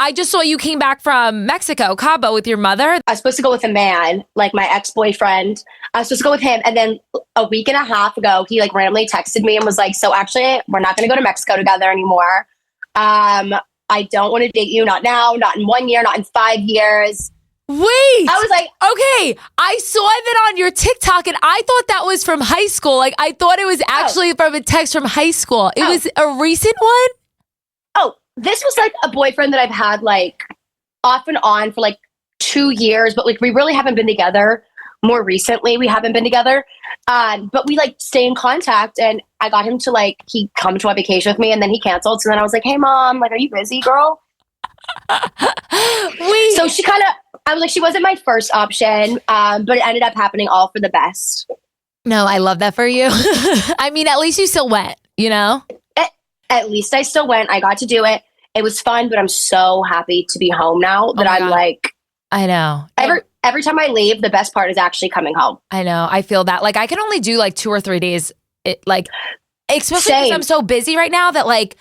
I just saw you came back from Mexico, Cabo, with your mother. I was supposed to go with a man, like my ex-boyfriend. I was supposed to go with him. And then a week and a half ago, he like randomly texted me and was like, so actually, we're not going to go to Mexico together anymore. I don't want to date you. Not now, not in 1 year, not in 5 years. Wait. I was like, okay, I saw that on your TikTok and I thought that was from high school. Like, I thought it was actually from a text from high school. It was a recent one? Oh, this was like a boyfriend that I've had like off and on for like 2 years, but like we really haven't been together. More recently, we haven't been together. But we like stay in contact, and I got him to like, he come to a vacation with me, and then he canceled. So then I was like, hey mom, like, are you busy, girl? Wait. So she kind of, I was like, she wasn't my first option, but it ended up happening all for the best. No, I love that for you. I mean, at least you still went, you know? At least I still went. I got to do it. It was fun, but I'm so happy to be home now that I'm like, I know. Every time I leave, the best part is actually coming home. I know. I feel that. Like, I can only do like 2 or 3 days, especially because I'm so busy right now that like,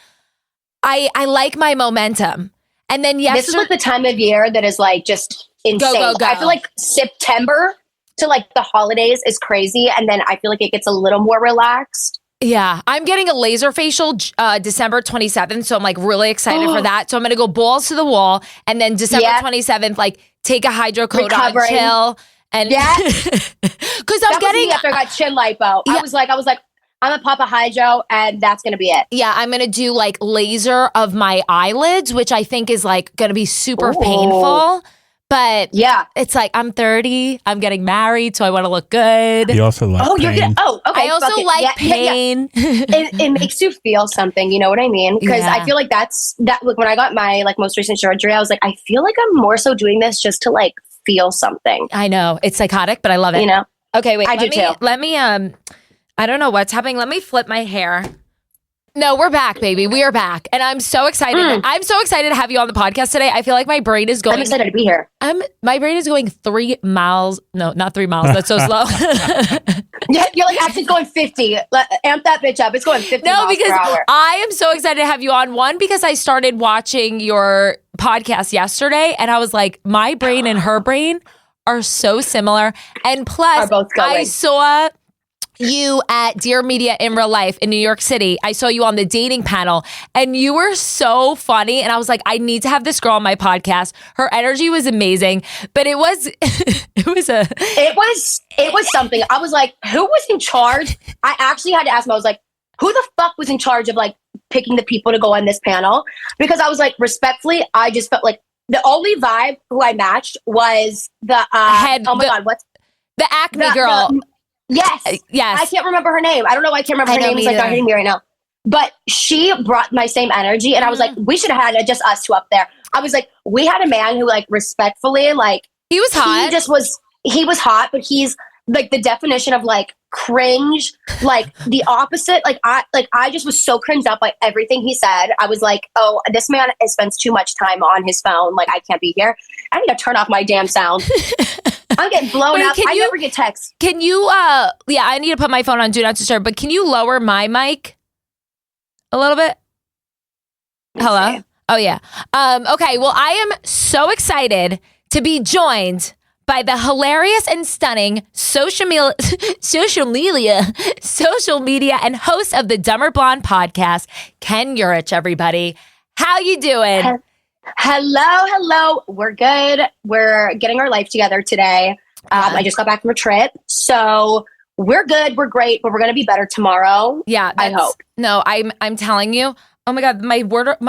I like my momentum. And then yesterday, this is like the time of year that is like just insane. Go. I feel like September to like the holidays is crazy. And then I feel like it gets a little more relaxed. Yeah, I'm getting a laser facial December 27th, so I'm like really excited for that. So I'm going to go balls to the wall, and then December 27th, like take a hydrocodone, chill, and because I'm getting after I got chin lipo. Yeah. I was like, I'm gonna pop a hydro, and that's gonna be it. Yeah, I'm gonna do like laser of my eyelids, which I think is like gonna be super painful. But yeah, it's like I'm 30. I'm getting married, so I want to look good. You also like pain. Okay. I also like pain. Yeah. It makes you feel something. You know what I mean? Because I feel like that's that. Like when I got my like most recent surgery, I was like, I feel like I'm more so doing this just to like feel something. I know it's psychotic, but I love it. You know? Okay, wait. I do too. Let me. I don't know what's happening. Let me flip my hair. No, we're back, baby. We are back. And I'm so excited. I'm so excited to have you on the podcast today. I feel like my brain is going... I'm excited to be here. My brain is going 3 miles. No, not 3 miles. That's so slow. Yeah, you're like actually going 50. Amp that bitch up. It's going 50 miles per hour. I am so excited to have you on. One, because I started watching your podcast yesterday and I was like, my brain and her brain are so similar. And plus, I saw... you at Dear Media in real life in New York City. I saw you on the dating panel and you were so funny. And I was like, I need to have this girl on my podcast. Her energy was amazing, but it was something. I was like, who was in charge? I actually had to ask him. I was like, who the fuck was in charge of like picking the people to go on this panel? Because I was like, respectfully, I just felt like the only vibe who I matched was the the Acme girl. Yes. Yes. I can't remember her name. I don't know why I can't remember her name. It's like not hitting me right now. But she brought my same energy. And I was like, we should have had just us two up there. I was like, we had a man who like respectfully, like. He was hot. He was hot, but he's like the definition of like cringe, like the opposite. I just was so cringed up by everything he said. I was like, oh, this man spends too much time on his phone. Like, I can't be here. I need to turn off my damn sound. I'm getting blown up. I never get texts. Can you, I need to put my phone on Do Not Disturb, but can you lower my mic a little bit? Hello? Okay. Oh, yeah. Okay, well, I am so excited to be joined by the hilarious and stunning social media and host of the Dumber Blonde podcast, Ken Eurich, everybody. How you doing? Hello. We're good. We're getting our life together today. I just got back from a trip. So we're good. We're great, but we're going to be better tomorrow. Yeah. I hope. No, I'm telling you. Oh my God. My water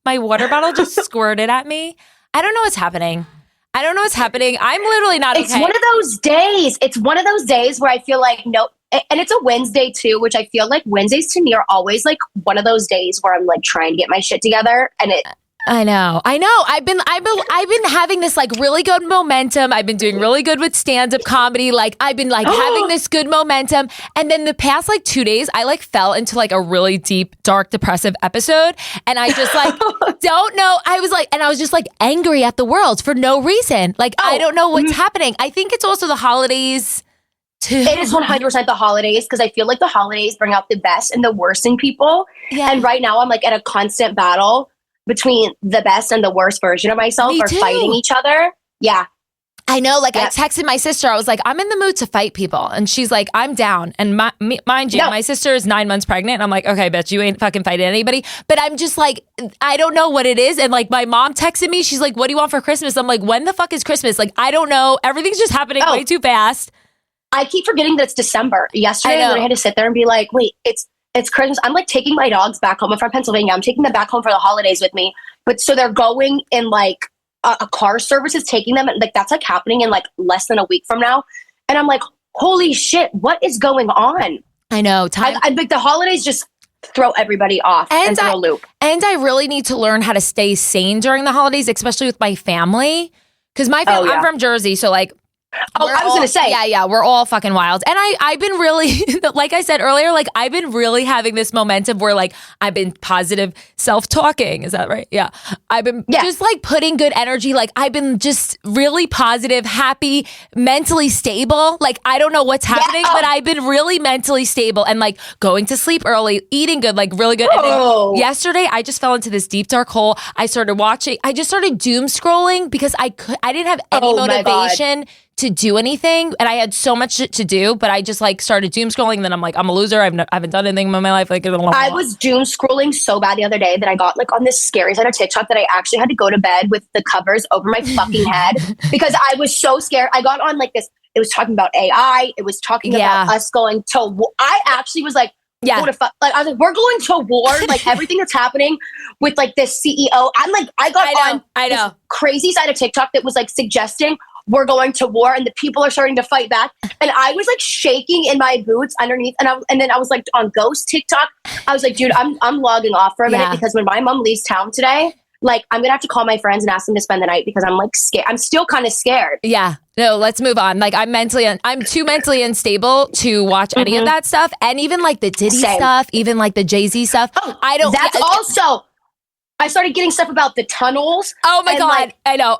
bottle just squirted at me. I don't know what's happening. I'm literally not okay. It's one of those days. It's one of those days where I feel like, no, and it's a Wednesday too, which I feel like Wednesdays to me are always like one of those days where I'm like trying to get my shit together. And I know. I've been having this like really good momentum. I've been doing really good with stand-up comedy. Like I've been like having this good momentum. And then the past like 2 days, I like fell into like a really deep, dark, depressive episode. And I just like don't know. I was just like angry at the world for no reason. Like I don't know what's happening. I think it's also the holidays too. It is 100% the holidays, because I feel like the holidays bring out the best and the worst in people. Yeah. And right now I'm like at a constant battle between the best and the worst version of myself Me are too. fighting each other. Yeah. I know, like I Yep. texted my sister. I was like, I'm in the mood to fight people. And she's like, I'm down. And mind you, No. my sister is 9 months pregnant. And I'm like, okay, bitch, you ain't fucking fighting anybody. But I'm just like, I don't know what it is. And like my mom texted me. She's like, what do you want for Christmas? I'm like, when the fuck is Christmas? Like, I don't know. Everything's just happening way too fast. I keep forgetting that it's December. Yesterday, I know. when I had to sit there and be like, wait, it's Christmas. I'm like taking my dogs back home. I'm from Pennsylvania. I'm taking them back home for the holidays with me. But so they're going in like a car service is taking them. And like that's like happening in like less than a week from now. And I'm like, holy shit, what is going on? I know. I like the holidays just throw everybody off and throw a loop. And I really need to learn how to stay sane during the holidays, especially with my family. Because my family, I'm from Jersey. So like, I was going to say. Yeah, we're all fucking wild. And I've been really, like I said earlier, like I've been really having this momentum where like I've been positive self-talking. Is that right? Yeah. I've been just like putting good energy. Like I've been just really positive, happy, mentally stable. Like I don't know what's happening, but I've been really mentally stable and like going to sleep early, eating good, like really good. And then yesterday I just fell into this deep dark hole. I just started doom scrolling because I didn't have any motivation to do anything, and I had so much shit to do, but I just like started doom scrolling. And then I'm like, I'm a loser. I haven't done anything in my life. Like, I was doom scrolling so bad the other day that I got like on this scary side of TikTok that I actually had to go to bed with the covers over my fucking head because I was so scared. I got on like this. It was talking about AI. It was talking about us going to war. I actually was like, what the fuck? Like I was like, we're going to war. Like everything that's happening with like this CEO. I'm like, I got on this crazy side of TikTok that was like suggesting we're going to war and the people are starting to fight back. And I was like shaking in my boots underneath. And then I was like on ghost TikTok. I was like, dude, I'm logging off for a minute because when my mom leaves town today, like I'm going to have to call my friends and ask them to spend the night because I'm like scared. I'm still kind of scared. Yeah. No, let's move on. Like I'm too mentally unstable to watch any of that stuff. And even like the Diddy stuff, even like the Jay-Z stuff. I don't. That's also, I started getting stuff about the tunnels. Oh my God. Like, I know.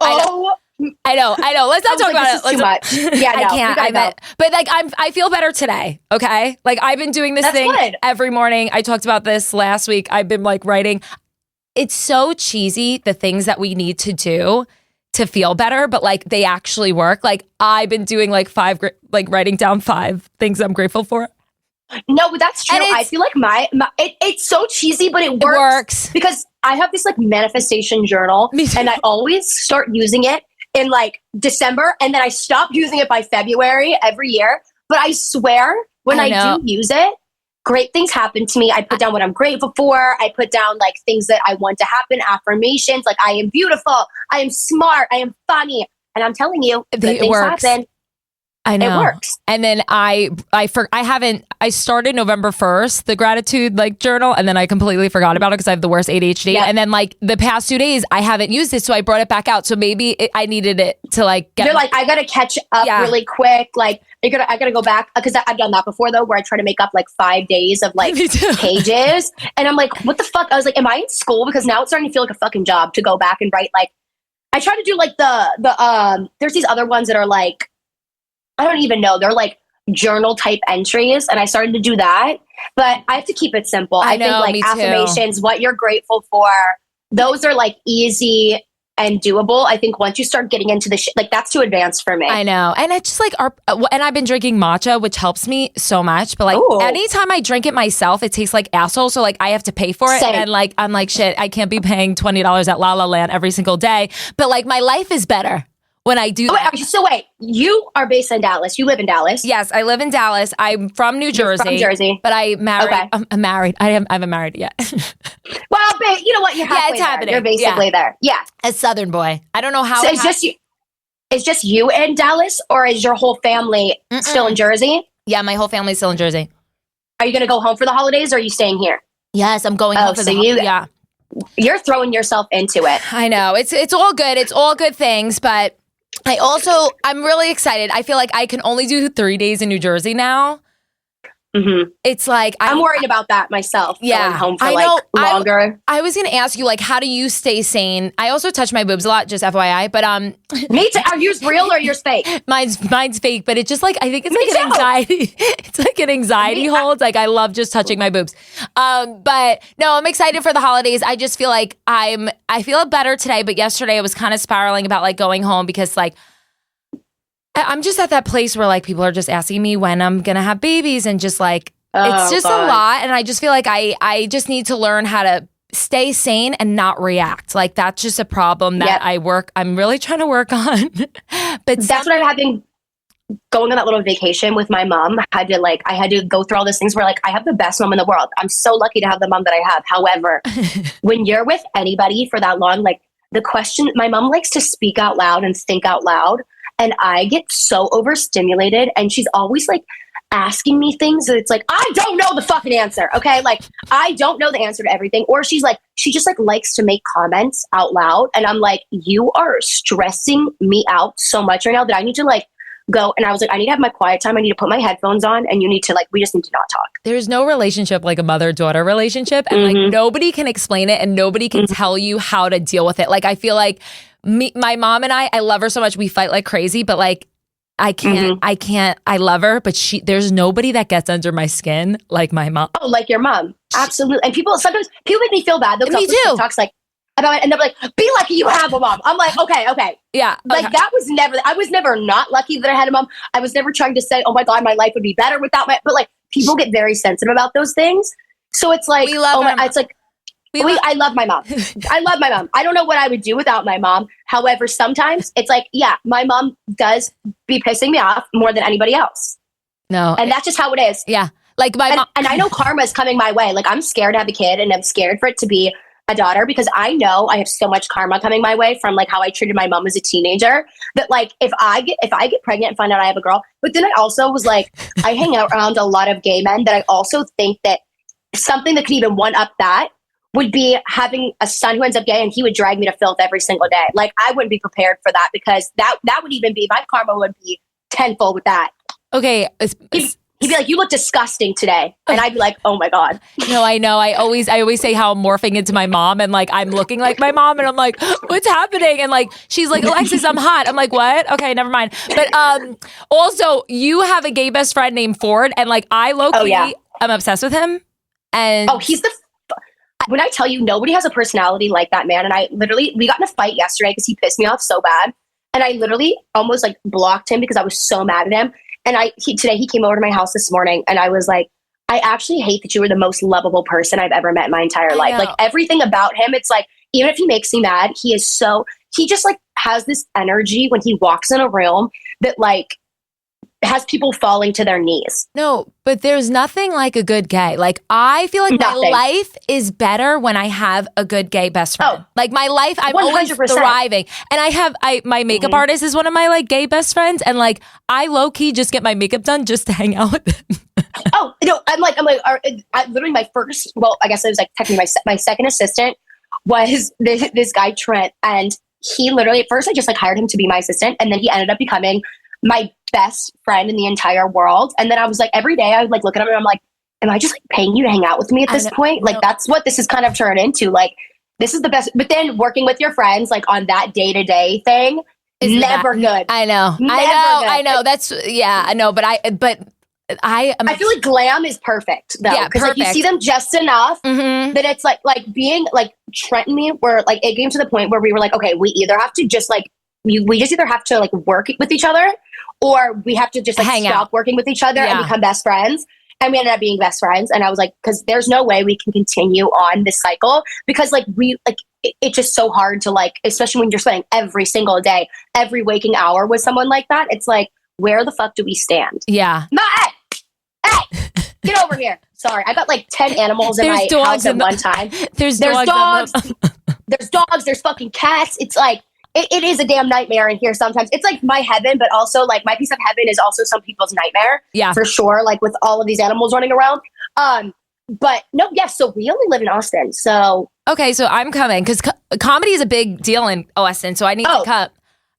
Let's not talk about it. Too much. Yeah, no, I can't. But like, I feel better today. Okay. Like I've been doing this thing every morning. I talked about this last week. I've been like writing. It's so cheesy, the things that we need to do to feel better, but like they actually work. Like I've been doing like writing down 5 things I'm grateful for. No, but that's true. I feel like it's so cheesy, but it works because I have this like manifestation journal and I always start using it in like December and then I stop using it by February every year. But I swear when I do use it, great things happen to me. I put down what I'm grateful for. I put down like things that I want to happen, affirmations, like I am beautiful, I am smart, I am funny. And I'm telling you, good things happen. I know. It works. And then I started November 1st, the gratitude like journal, and then I completely forgot about it because I have the worst ADHD. Yep. And then like the past 2 days, I haven't used it. So I brought it back out. So maybe I needed it to like get. You're like, I got to catch up really quick. Like I got to go back because I've done that before though, where I try to make up like 5 days of like pages. And I'm like, what the fuck? I was like, am I in school? Because now it's starting to feel like a fucking job to go back and write. Like I try to do like there's these other ones that are like, I don't even know. They're like journal type entries. And I started to do that. But I have to keep it simple. I think like affirmations, what you're grateful for, those are like easy and doable. I think once you start getting into the shit, like that's too advanced for me. I know. And it's just like, and I've been drinking matcha, which helps me so much. But like anytime I drink it myself, it tastes like asshole. So like I have to pay for it. Same. And like, I'm like, shit, I can't be paying $20 at La La Land every single day. But like my life is better when I do that. So wait, you are based in Dallas. You live in Dallas. Yes, I live in Dallas. I'm from New Jersey. From Jersey. But I'm married. Okay. I'm married. I haven't married yet. Well, babe, you know what? You're halfway it's happening. You're basically there. Yeah. A Southern boy. I don't know how. So it's just you in Dallas, or is your whole family still in Jersey? Yeah, my whole family's still in Jersey. Are you going to go home for the holidays, or are you staying here? Yes, I'm going home for the holidays. Yeah. You're throwing yourself into it. I know. It's all good. It's all good things, but I'm really excited. I feel like I can only do 3 days in New Jersey now. It's like I'm worried about that myself. Yeah, going home for longer. I was gonna ask you, like, how do you stay sane? I also touch my boobs a lot, just FYI. But me too. Are yours real or yours fake? Mine's fake, but it's just like I think it's like an anxiety. It's like an anxiety hold. Like I love just touching my boobs. But no, I'm excited for the holidays. I just feel like I feel better today, but yesterday I was kind of spiraling about like going home because like. I'm just at that place where like people are just asking me when I'm gonna have babies and just like it's just a lot, and I just feel like I just need to learn how to stay sane and not react. Like that's just a problem that I'm really trying to work on. But that's what I'm having going on that little vacation with my mom. I had to go through all these things where like I have the best mom in the world. I'm so lucky to have the mom that I have. However, when you're with anybody for that long, like the question, my mom likes to speak out loud and think out loud. And I get so overstimulated, and she's always like asking me things that it's like, I don't know the fucking answer. Okay. Like I don't know the answer to everything. Or she just like likes to make comments out loud. And I'm like, you are stressing me out so much right now that I need to like go. And I was like, I need to have my quiet time. I need to put my headphones on, and you need to like, we just need to not talk. There's no relationship like a mother-daughter relationship. And like nobody can explain it, and nobody can tell you how to deal with it. Like I feel like my mom and I love her so much. We fight like crazy, but like I can't, I love her, but there's nobody that gets under my skin like my mom. Oh, like your mom. Absolutely. And sometimes people make me feel bad. They'll me too. Talks like about it, and they're like, be lucky you have a mom. I'm like, okay. Yeah. Like I was never not lucky that I had a mom. I was never trying to say, oh my God, my life would be better without but like people get very sensitive about those things. So it's like, it's like, I love my mom. I love my mom. I don't know what I would do without my mom. However, sometimes it's like, yeah, my mom does be pissing me off more than anybody else. No. And that's just how it is. Yeah. Like my mom. And I know karma is coming my way. Like I'm scared to have a kid, and I'm scared for it to be a daughter, because I know I have so much karma coming my way from like how I treated my mom as a teenager, that like if I get pregnant and find out I have a girl. But then I also was like, I hang out around a lot of gay men that I also think that something that could even one up that would be having a son who ends up gay, and he would drag me to filth every single day. Like I wouldn't be prepared for that, because that would even be, my karma would be tenfold with that. Okay. He'd be like, you look disgusting today. And I'd be like, oh my God. No, I know. I always say how I'm morphing into my mom, and like I'm looking like my mom, and I'm like, what's happening? And like she's like, Alexis, I'm hot. I'm like, what? Okay, never mind. But also you have a gay best friend named Ford, and like I low-key, I'm obsessed with him. And he's when I tell you, nobody has a personality like that man. And we got in a fight yesterday because he pissed me off so bad. And I literally almost like blocked him because I was so mad at him. And today he came over to my house this morning, and I was like, I actually hate that you were the most lovable person I've ever met in my entire life. Like everything about him, it's like, even if he makes me mad, he just like has this energy when he walks in a room that like has people falling to their knees. No, but there's nothing like a good gay. Like I feel like my life is better when I have a good gay best friend. Oh, like my life, I'm 100%. Always thriving. And my makeup artist is one of my like gay best friends, and like I low key just get my makeup done just to hang out with him. Oh, no, I'm like, literally my first, well, I guess it was like technically my second assistant was this guy Trent, and he literally at first I just like hired him to be my assistant, and then he ended up becoming my best friend in the entire world. And then I was like, every day I would like look at him and I'm like, am I just like paying you to hang out with me at this point? Like that's what this is kind of turned into. Like this is the best. But then working with your friends like on that day-to-day thing is never good. I know. I know. That's I know. But I feel like glam is perfect though. Yeah, because like you see them just enough that it's like being like Trent and me where like it came to the point where we were like, okay, we either have to just like we just either have to like work with each other, or we have to just like stop working with each other and become best friends. And we ended up being best friends. And I was like, because there's no way we can continue on this cycle, because like it's just so hard to like, especially when you're spending every single day, every waking hour with someone like that. It's like, where the fuck do we stand? Yeah. Hey, get over here. Sorry, I got like 10 animals in my house at one time. There's dogs. There's dogs. There's fucking cats. It's like, it is a damn nightmare in here sometimes. It's like my heaven, but also like my piece of heaven is also some people's nightmare. Yeah. For sure. Like with all of these animals running around. But no, yes. So we only live in Austin. So. Okay. So I'm coming because comedy is a big deal in Austin. So I need to come.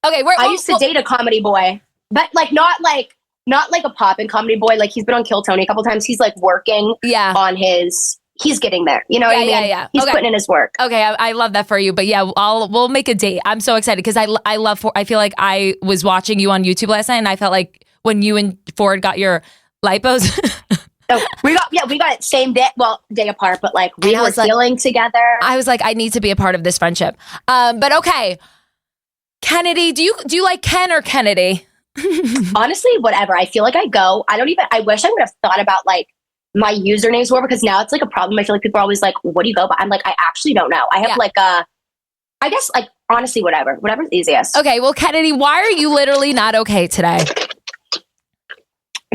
Okay. I used to date a comedy boy, but like not like not like a pop-in comedy boy. Like he's been on Kill Tony a couple times. He's like working on he's getting there. You know what I mean? Yeah. He's putting in his work. Okay, I love that for you. But yeah, we'll make a date. I'm so excited because I feel like I was watching you on YouTube last night and I felt like when you and Ford got your lipos. So we got it same day, day apart, but like we were healing together. I was like, I need to be a part of this friendship. But okay, Kennedy, do you like Ken or Kennedy? Honestly, whatever. I feel like I wish I would have thought about like my usernames were, because now it's like a problem. I feel like people are always like, what do you go by? I'm like, I actually don't know. I have I guess like honestly, whatever's easiest. Okay, well, Kennedy, why are you literally not okay today?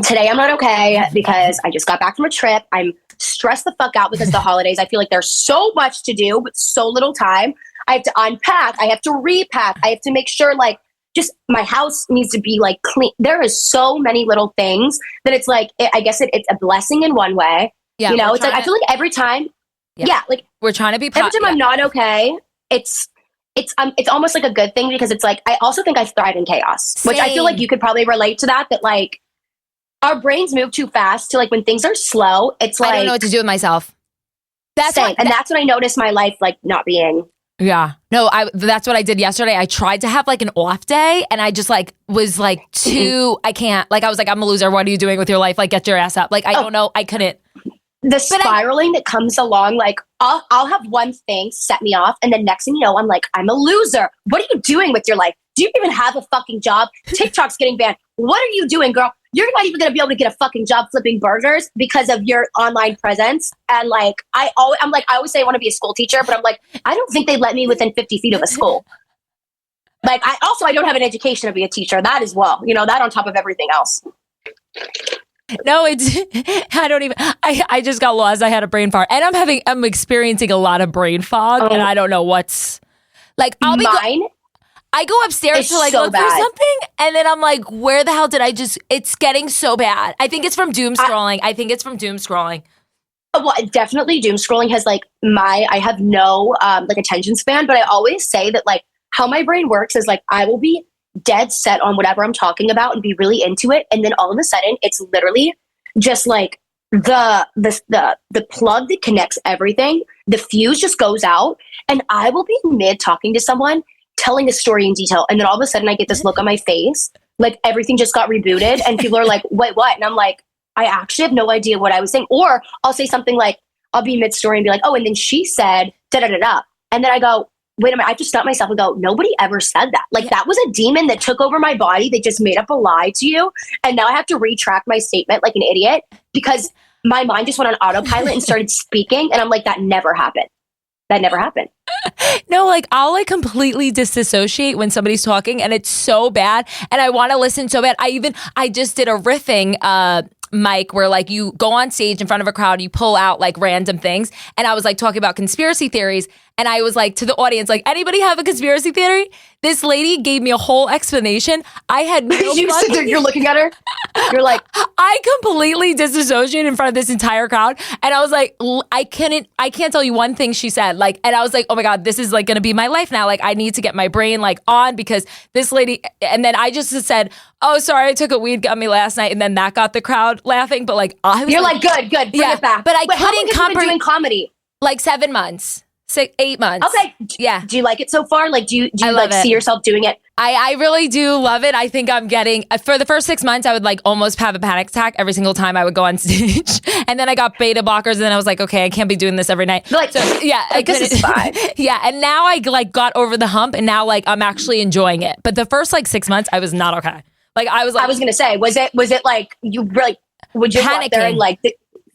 Today I'm not okay because I just got back from a trip. I'm stressed the fuck out because of the holidays. I feel like there's so much to do, but so little time. I have to unpack. I have to repack. I have to make sure like just my house needs to be like clean. There is so many little things that it's like, I guess it's a blessing in one way. Yeah, you know, it's like, I feel like every time, like we're trying to be, every time I'm not okay, it's almost like a good thing because it's like, I also think I thrive in chaos, which I feel like you could probably relate to that like, our brains move too fast to like when things are slow. It's like I don't know what to do with myself. That's when I noticed my life like not being. Yeah, no, that's what I did yesterday. I tried to have like an off day, and I just like was like I can't. Like I was like, I'm a loser. What are you doing with your life? Like get your ass up. Like I don't know. I couldn't. The spiraling that comes along, like I'll have one thing set me off, and then next thing you know, I'm like, I'm a loser. What are you doing with your life? Do you even have a fucking job? TikTok's getting banned. What are you doing, girl? You're not even going to be able to get a fucking job flipping burgers because of your online presence. And like, I always say I want to be a school teacher, but I'm like, I don't think they'd let me within 50 feet of a school. Like, I don't have an education to be a teacher. That as well. You know, that on top of everything else. No, I just got lost. I had a brain fart, and I'm experiencing a lot of brain fog, and I don't know what's like. I go upstairs to like look for something, and then I'm like, where the hell did it's getting so bad. I think it's from doom scrolling. Well, definitely doom scrolling has like I have no like attention span, but I always say that like how my brain works is like I will be dead set on whatever I'm talking about and be really into it, and then all of a sudden it's literally just like the plug that connects everything, the fuse just goes out, and I will be mid talking to someone telling a story in detail, and then all of a sudden I get this look on my face like everything just got rebooted, and people are like, wait, what? And I'm like, I actually have no idea what I was saying. Or I'll say something like, I'll be mid-story and be like, oh, and then she said da-da-da-da, and then I go, wait a minute, I have to stop myself and go, nobody ever said that. Like that was a demon that took over my body. They just made up a lie to you, and now I have to retract my statement like an idiot because my mind just went on autopilot and started speaking, and I'm like, that never happened. No, like I'll like completely disassociate when somebody's talking, and it's so bad, and I want to listen so bad. I just did a riffing mic where like you go on stage in front of a crowd, you pull out like random things, and I was like talking about conspiracy theories, and I was like to the audience, like, anybody have a conspiracy theory? This lady gave me a whole explanation. I had no you're looking at her. You're like, I completely disassociated in front of this entire crowd, and I was like, I can't tell you one thing she said. Like, and I was like, oh my God, this is like going to be my life now. Like, I need to get my brain like on because this lady. And then I just said, oh, sorry, I took a weed gummy last night, and then that got the crowd laughing. But like, I was, you're like good, bring it back. But I couldn't comprehend. How long have you been doing comedy? Like 7 months. 8 months. Okay. Yeah. Do you like it so far? Like, do you like see yourself doing it? I really do love it. I think I'm getting, for the first 6 months, I would like almost have a panic attack every single time I would go on stage. And then I got beta blockers, and then I was like, okay, I can't be doing this every night. Like, so yeah, like, this is fine. Yeah. And now I like got over the hump, and now like I'm actually enjoying it. But the first like 6 months, I was not okay. Like I was going to say, was it like you really, would you panicking there and like,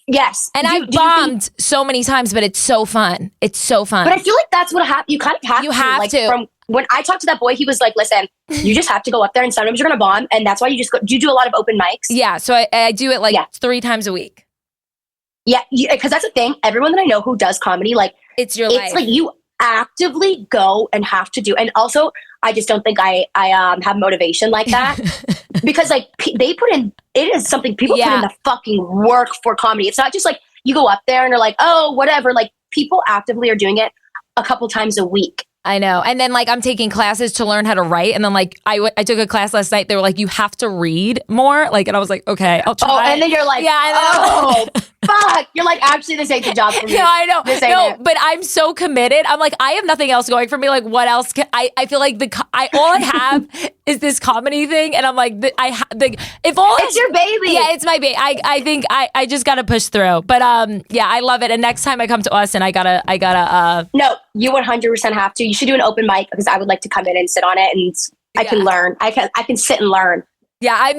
yes. And I bombed so many times, but it's so fun. It's so fun. But I feel like that's what happened. You kind of have to. You have to. From when I talked to that boy, he was like, listen, you just have to go up there, and sometimes you're going to bomb. And that's why you just go. Do you do a lot of open mics? Yeah. So I do it like 3 times a week. Yeah. Because that's the thing. Everyone that I know who does comedy, like, it's your life. It's like you actively go and have to do. And also, I just don't think I have motivation like that. Because like they put in, it is something people put in the fucking work for comedy. It's not just like you go up there and they're like, oh, whatever. Like people actively are doing it a couple times a week. I know. And then like I'm taking classes to learn how to write. And then like I took a class last night. They were like, you have to read more. Like, and I was like, okay, I'll try. Oh, and then you're like, yeah, I know. fuck. You're like, actually, this ain't the job for me. No, I know. This ain't No, it. but I'm so committed. I'm like, I have nothing else going for me. Like, what else can I feel like all I have is this comedy thing. And I'm like, if all it's your baby. Yeah, it's my baby. I think I just got to push through. But yeah, I love it. And next time I come to Austin, I gotta. No, you 100% have to. You should do an open mic because I would like to come in and sit on it and I can learn. I can sit and learn. Yeah,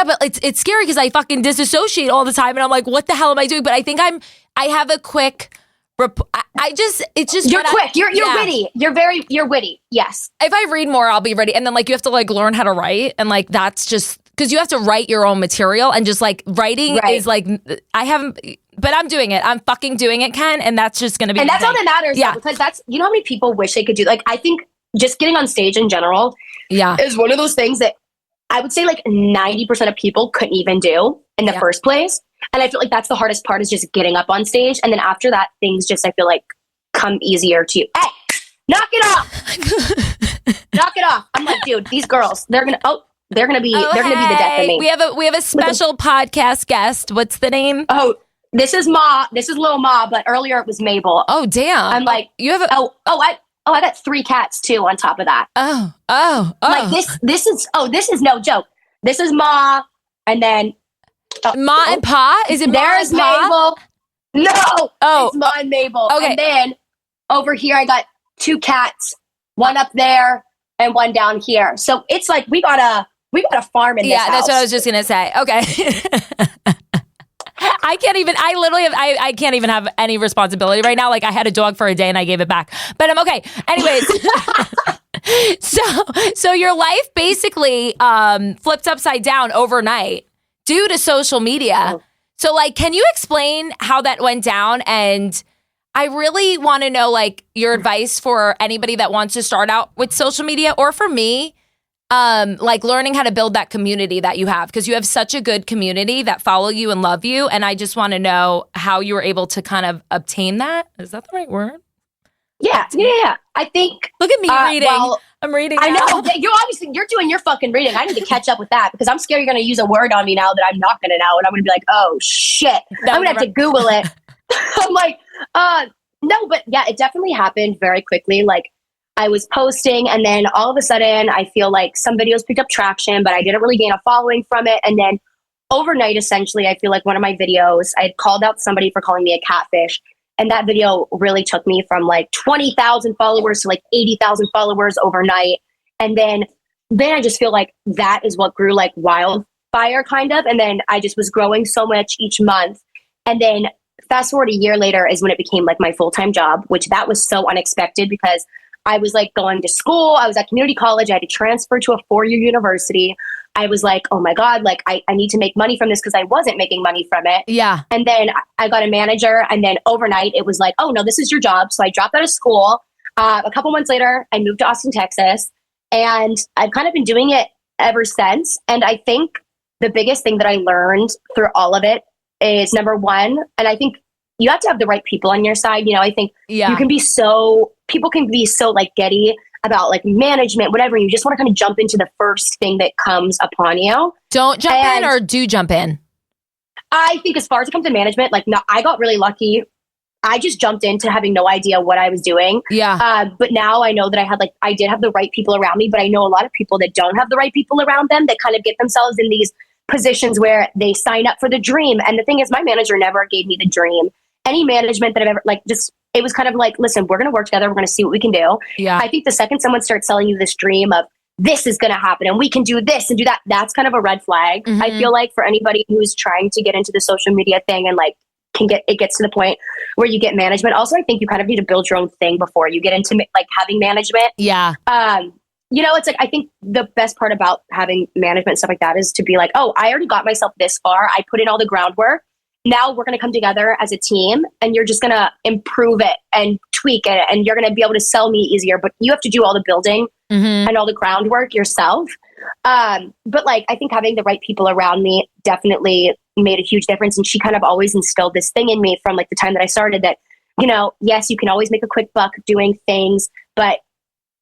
but it's scary because I fucking disassociate all the time, and I'm like, what the hell am I doing? But I think I have a quick. It's just you're quick. You're witty. You're witty. Yes. If I read more, I'll be ready. And then like you have to like learn how to write, and like that's just because you have to write your own material, and just like writing is like I haven't. But I'm doing it. I'm fucking doing it, Ken, and that's just gonna be. And that's all that matters. Yeah, because that's how many people wish they could do. Like I think just getting on stage in general. Yeah, is one of those things that I would say like 90% of people couldn't even do in the first place. And I feel like that's the hardest part is just getting up on stage. And then after that, things just, I feel like, come easier to you. Hey, knock it off. Knock it off. I'm like, dude, these girls, they're going to be the death of me. We have a special podcast guest. What's the name? Oh, this is Ma. This is Lil Ma, but earlier it was Mabel. Oh, damn. I'm like, you have I got 3 cats too on top of that. Oh. Like this is no joke. This is Ma, and then Ma and Pa? Is it Ma there's and Pa? Mabel. No. Oh. It's Ma and Mabel. Okay. And then over here I got 2 cats, one up there and one down here. So it's like we got a farm in this house. Yeah, that's what I was just gonna say. Okay. I can't even have any responsibility right now. Like I had a dog for a day and I gave it back, but I'm okay. Anyways, so your life basically flipped upside down overnight due to social media. So like, can you explain how that went down? And I really want to know like your advice for anybody that wants to start out with social media, or for me, like learning how to build that community that you have, because you have such a good community that follow you and love you. And I just want to know how you were able to kind of obtain that. Is that the right word? Yeah. I think. Look at me reading. Well, I'm reading. I know. You're doing your fucking reading. I need to catch up with that because I'm scared you're going to use a word on me now that I'm not going to know. And I'm going to be like, oh shit. I'm going to have to Google it. I'm like, no, but yeah, it definitely happened very quickly. Like, I was posting and then all of a sudden I feel like some videos picked up traction, but I didn't really gain a following from it. And then overnight, essentially, I feel like one of my videos, I had called out somebody for calling me a catfish. And that video really took me from like 20,000 followers to like 80,000 followers overnight. And then I just feel like that is what grew like wildfire kind of. And then I just was growing so much each month. And then fast forward a year later is when it became like my full-time job, which that was so unexpected because I was like going to school. I was at community college. I had to transfer to a 4-year university. I was like, oh my God, like I need to make money from this because I wasn't making money from it. Yeah. And then I got a manager, and then overnight it was like, oh no, this is your job. So I dropped out of school. A couple months later, I moved to Austin, Texas, and I've kind of been doing it ever since. And I think the biggest thing that I learned through all of it is number one, and I think you have to have the right people on your side. You know, I think people can be so like giddy about like management, whatever. You just want to kind of jump into the first thing that comes upon you. Don't jump in or do jump in. I think as far as it comes to management, like no, I got really lucky. I just jumped into having no idea what I was doing. Yeah. But now I know that I did have the right people around me, but I know a lot of people that don't have the right people around them that kind of get themselves in these positions where they sign up for the dream. And the thing is, my manager never gave me the dream. Any management that I've ever it was kind of like, listen, we're going to work together. We're going to see what we can do. Yeah. I think the second someone starts selling you this dream of this is going to happen and we can do this and do that, that's kind of a red flag. Mm-hmm. I feel like for anybody who's trying to get into the social media thing and like it gets to the point where you get management. Also, I think you kind of need to build your own thing before you get into like having management. Yeah. You know, it's like, I think the best part about having management and stuff like that is to be like, oh, I already got myself this far. I put in all the groundwork. Now we're going to come together as a team and you're just going to improve it and tweak it and you're going to be able to sell me easier, but you have to do all the building and all the groundwork yourself. But like, I think having the right people around me definitely made a huge difference. And she kind of always instilled this thing in me from like the time that I started that, you know, yes, you can always make a quick buck doing things, But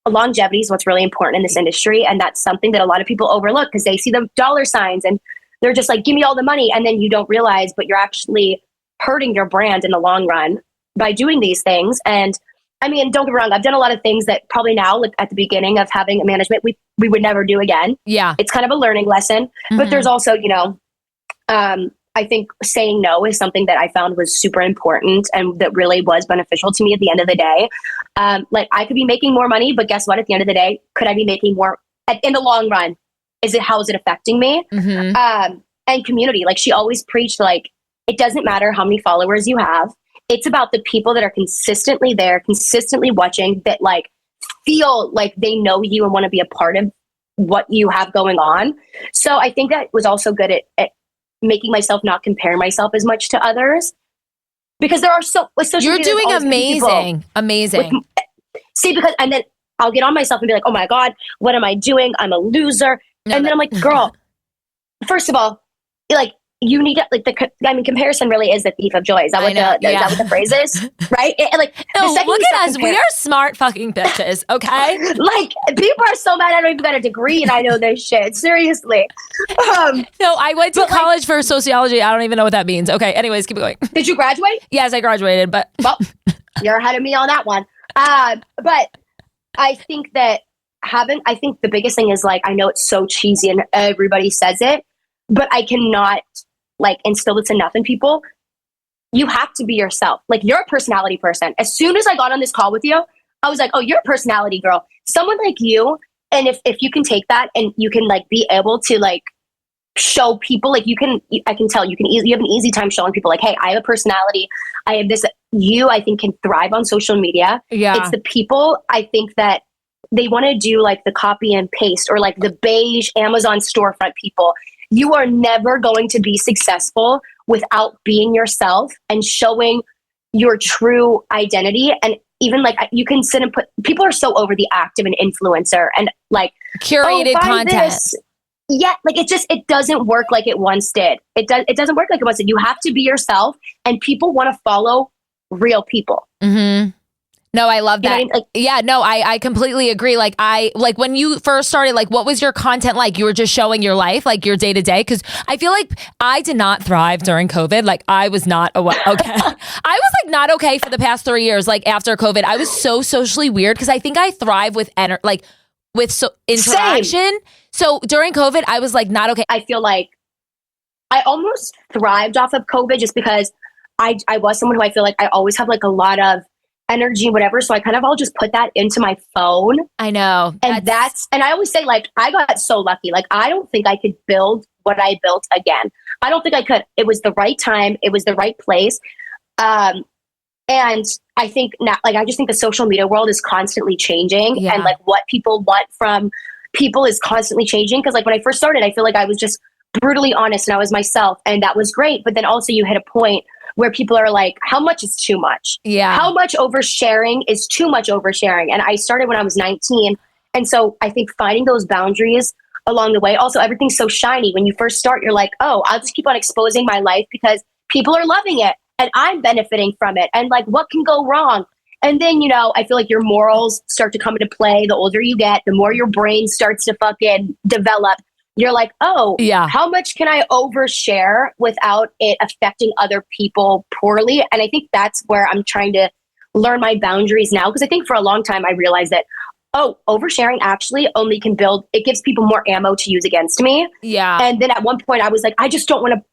longevity is what's really important in this industry. And that's something that a lot of people overlook because they see the dollar signs and they're just like, give me all the money. And then you don't realize, but you're actually hurting your brand in the long run by doing these things. And I mean, don't get me wrong, I've done a lot of things that probably now, like at the beginning of having a management, we would never do again. Yeah. It's kind of a learning lesson. Mm-hmm. But there's also, I think saying no is something that I found was super important and that really was beneficial to me at the end of the day. Like I could be making more money, but guess what? At the end of the day, could I be making more in the long run? How is it affecting me? Mm-hmm. And community, like she always preached, like, it doesn't matter how many followers you have. It's about the people that are consistently there, consistently watching, that like feel like they know you and want to be a part of what you have going on. So I think that was also good at making myself not compare myself as much to others, because there are you're doing amazing. See, because, and then I'll get on myself and be like, oh my God, what am I doing? I'm a loser. And then I'm like, girl, first of all, like, you need to, like, comparison really is the thief of joy. Is that what is that what the phrase is? Right? No, look at us. We are smart fucking bitches, okay? Like, people are so mad I don't even got a degree and I know this shit. Seriously. No, I went to college for sociology. I don't even know what that means. Okay, anyways, keep going. Did you graduate? Yes, I graduated, but... Well, you're ahead of me on that one. But I think that I think the biggest thing is, like, I know it's so cheesy and everybody says it, but I cannot, like, instill this enough in people. You have to be yourself. Like, you're a personality person. As soon as I got on this call with you, I was like, oh, you're a personality girl. Someone like you. And if you can take that and you can, like, be able to, like, show people, like, I can tell you have an easy time showing people, like, hey, I have a personality. I have this. I think, can thrive on social media. Yeah. It's the people, I think, that they want to do, like, the copy and paste or, like, the beige Amazon storefront people. You are never going to be successful without being yourself and showing your true identity. And even, like, you can sit and people are so over the act of an influencer and, like, curated content. This. Yeah, like, it doesn't work like it once did. It doesn't work like it once did. You have to be yourself, and people want to follow real people. Mm-hmm. No, I love that. You know what I mean? Yeah, no, I completely agree. Like, when you first started, like, what was your content like? You were just showing your life, like your day to day? Because I feel like I did not thrive during COVID. Like, I was not okay. I was, like, not okay for the past 3 years. Like, after COVID, I was so socially weird because I think I thrive with interaction. Same. So during COVID, I was, like, not okay. I feel like I almost thrived off of COVID just because I was someone who I feel like I always have, like, a lot of energy, whatever. So I kind of all just put that into my phone. I know. And and I always say, like, I got so lucky. Like, I don't think I could build what I built again. I don't think I could. It was the right time. It was the right place. And I think now, like, I just think the social media world is constantly changing. Yeah. And, like, what people want from people is constantly changing. Cause, like, when I first started, I feel like I was just brutally honest and I was myself, and that was great. But then also you hit a point where people are like, how much is too much? Yeah. How much oversharing is too much oversharing? And I started when I was 19. And so I think finding those boundaries along the way, also everything's so shiny. When you first start, you're like, oh, I'll just keep on exposing my life because people are loving it and I'm benefiting from it. And, like, what can go wrong? And then, I feel like your morals start to come into play. The older you get, the more your brain starts to fucking develop. You're like, oh, yeah, how much can I overshare without it affecting other people poorly? And I think that's where I'm trying to learn my boundaries now. Because I think for a long time, I realized that, oversharing actually only it gives people more ammo to use against me. Yeah. And then at one point I was like, I just don't want to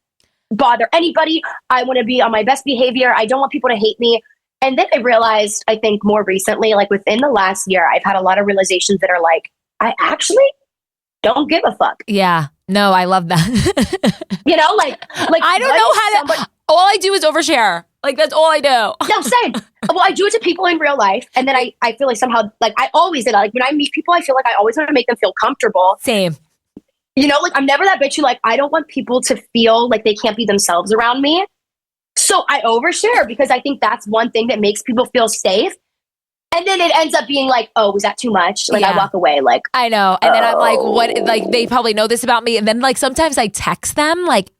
bother anybody. I want to be on my best behavior. I don't want people to hate me. And then I realized, I think more recently, like within the last year, I've had a lot of realizations that are like, I actually don't give a fuck. Yeah. No, I love that. Like I don't know how to, all I do is overshare. Like, that's all I do. No, same. Well, I do it to people in real life. And then I feel like somehow, like, I always did that. Like, when I meet people, I feel like I always want to make them feel comfortable. Same. Like, I'm never that bitch who, like, I don't want people to feel like they can't be themselves around me. So I overshare because I think that's one thing that makes people feel safe. And then it ends up being like, oh, was that too much? Like, yeah. I walk away like, I know. And then I'm like, what? Like, they probably know this about me. And then, like, sometimes I text them, like,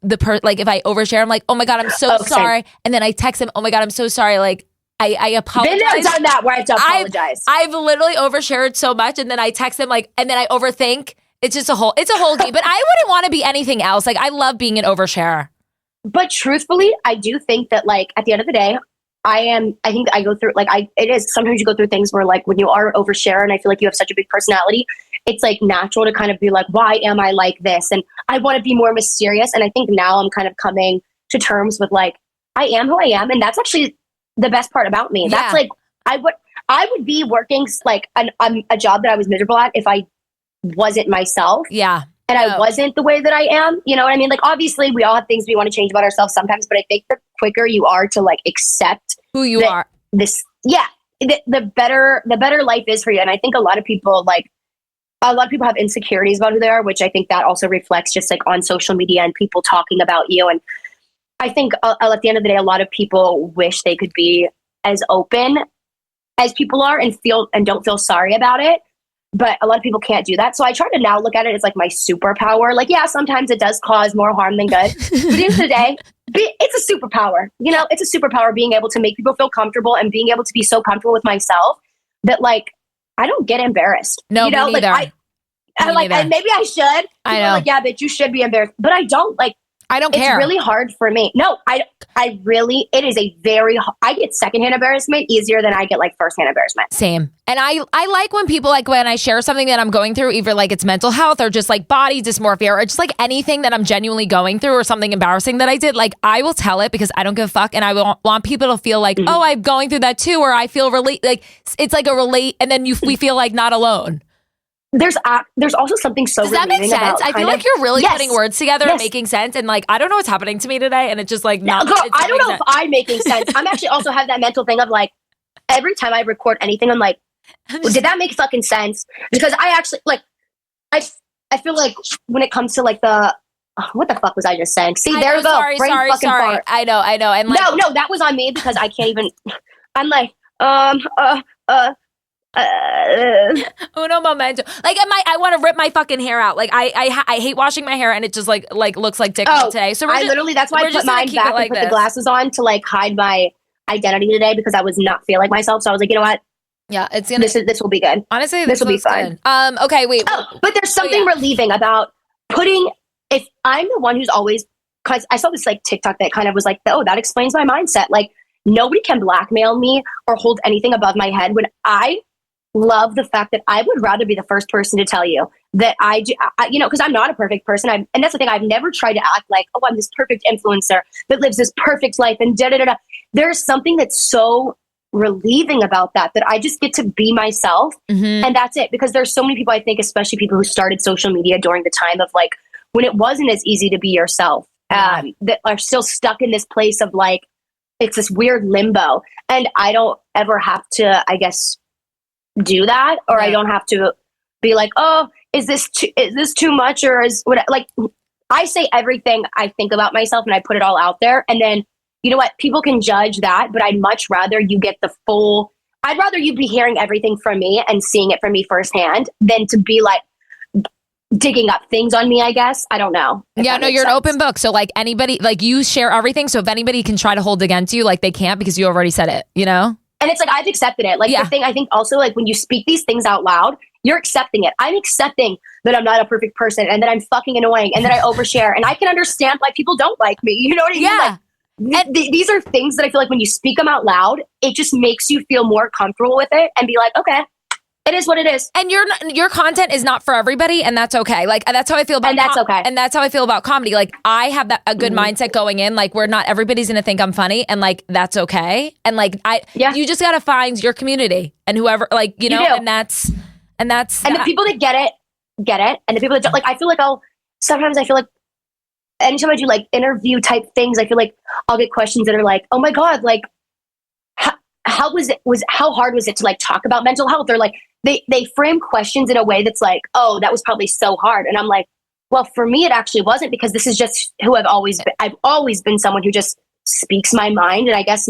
like, if I overshare, I'm like, oh my God, I'm so sorry. Same. And then I text them, oh my God, I'm so sorry. Like, I apologize. Been there, done that, where I have to apologize. I've literally overshared so much, and then I text them like, and then I overthink. It's a whole game. But I wouldn't want to be anything else. Like, I love being an oversharer. But truthfully, I do think that, like, at the end of the day, I think that I go through, like, it is, sometimes you go through things where, like, when you are an oversharer, and I feel like you have such a big personality, it's, like, natural to kind of be like, why am I like this? And I want to be more mysterious. And I think now I'm kind of coming to terms with, like, I am who I am. And that's actually the best part about me. Yeah. That's, like, I would be working, like, a job that I was miserable at if I wasn't myself. Yeah. And I wasn't the way that I am. You know what I mean? Like, obviously, we all have things we want to change about ourselves sometimes, but I think the quicker you are to, like, accept who you are, the better life is for you. And I think a lot of people have insecurities about who they are, which I think that also reflects just, like, on social media and people talking about you. And I think at the end of the day, a lot of people wish they could be as open as people are and don't feel sorry about it. But a lot of people can't do that. So I try to now look at it as, like, my superpower. Like, yeah, sometimes it does cause more harm than good. But at the end of the day, it's a superpower. You know, it's a superpower being able to make people feel comfortable and being able to be so comfortable with myself that, like, I don't get embarrassed. No, you know, me neither. like, and maybe I should. People I know. are like, yeah, bitch, you should be embarrassed. But I don't. Like, I don't care. It's really hard for me. No, it is I get secondhand embarrassment easier than I get, like, firsthand embarrassment. Same. And I like when people, like, when I share something that I'm going through, either, like, it's mental health or just, like, body dysmorphia or just, like, anything that I'm genuinely going through or something embarrassing that I did, like, I will tell it because I don't give a fuck. And I want people to feel like, oh, I'm going through that too, or I feel like, it's like a relate. And then we feel like not alone. There's also something so Does that make relieving sense? I feel like you're really putting words together and making sense. And, like, I don't know what's happening to me today. And it's just, like, not. Girl, I don't know if I'm making sense. I'm actually also have that mental thing of, like, every time I record anything, I'm like, did that make fucking sense? Because I actually, like, I feel like when it comes to, like, what the fuck was I just saying? See, there we go. Sorry. Fart. I know. And, like, no, that was on me because I can't even. I'm like, uno momento. Like, I want to rip my fucking hair out. Like, I hate washing my hair, and it just like looks like dick today. So that's why I put mine back and put the glasses on to, like, hide my identity today because I was not feeling myself. So I was like, you know what? Yeah, it's gonna. This will be good. Honestly, this will be fine. Good. Okay, wait. Oh, but there's something relieving about putting. If I'm the one who's always, because I saw this, like, TikTok that kind of was like, oh, that explains my mindset. Like, nobody can blackmail me or hold anything above my head. When I love the fact that I would rather be the first person to tell you that I do, you know, because I'm not a perfect person. And that's the thing. I've never tried to act like, oh, I'm this perfect influencer that lives this perfect life and da-da-da-da. There's something that's so relieving about that I just get to be myself. Mm-hmm. And that's it. Because there's so many people, I think, especially people who started social media during the time of, like, when it wasn't as easy to be yourself, that are still stuck in this place of, like, it's this weird limbo. And I don't ever have to, I guess, do that, or I don't have to be like, oh, is this too much, or is what, like, I say everything I think about myself and I put it all out there, and then, you know what, people can judge that, but I'd much rather you get I'd rather you be hearing everything from me and seeing it from me firsthand than to be, like, digging up things on me, I guess. I don't know. Yeah, no, you're an open book. So, like, anybody, like, you share everything. So if anybody can try to hold against you, like, they can't because you already said it, you know? And it's like, I've accepted it. Like, the thing, I think also, like, when you speak these things out loud, you're accepting it. I'm accepting that I'm not a perfect person and that I'm fucking annoying and that I overshare. And I can understand why people don't like me. You know what I mean? Yeah. Like, these are things that I feel like when you speak them out loud, it just makes you feel more comfortable with it and be like, okay, it is what it is. And your content is not for everybody, and that's okay. Like, that's how I feel about okay. And that's how I feel about comedy. Like, I have a good mindset going in, like, where not everybody's gonna think I'm funny, and, like, that's okay. And, like, you just gotta find your community and whoever, like, you know, and that's the people that get it, and the people that don't, like, I feel like sometimes I feel like anytime I do, like, interview type things, I feel like I'll get questions that are like, oh my God, like, how hard was it to, like, talk about mental health, or, like, they frame questions in a way that's like, oh, that was probably so hard. And I'm like, well, for me, it actually wasn't, because this is just who I've always been. I've always been someone who just speaks my mind. And I guess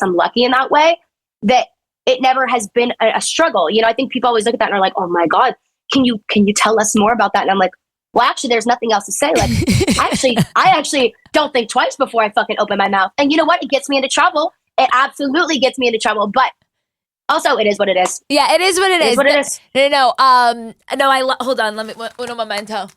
I'm lucky in that way that it never has been a struggle. You know, I think people always look at that and are like, oh my God, can you tell us more about that? And I'm like, well, actually, there's nothing else to say. Like, I actually don't think twice before I fucking open my mouth. And you know what? It gets me into trouble. It absolutely gets me into trouble, but also it is what it is. Yeah, it is what it is. What it is. No. Hold on. Let me, uno momento.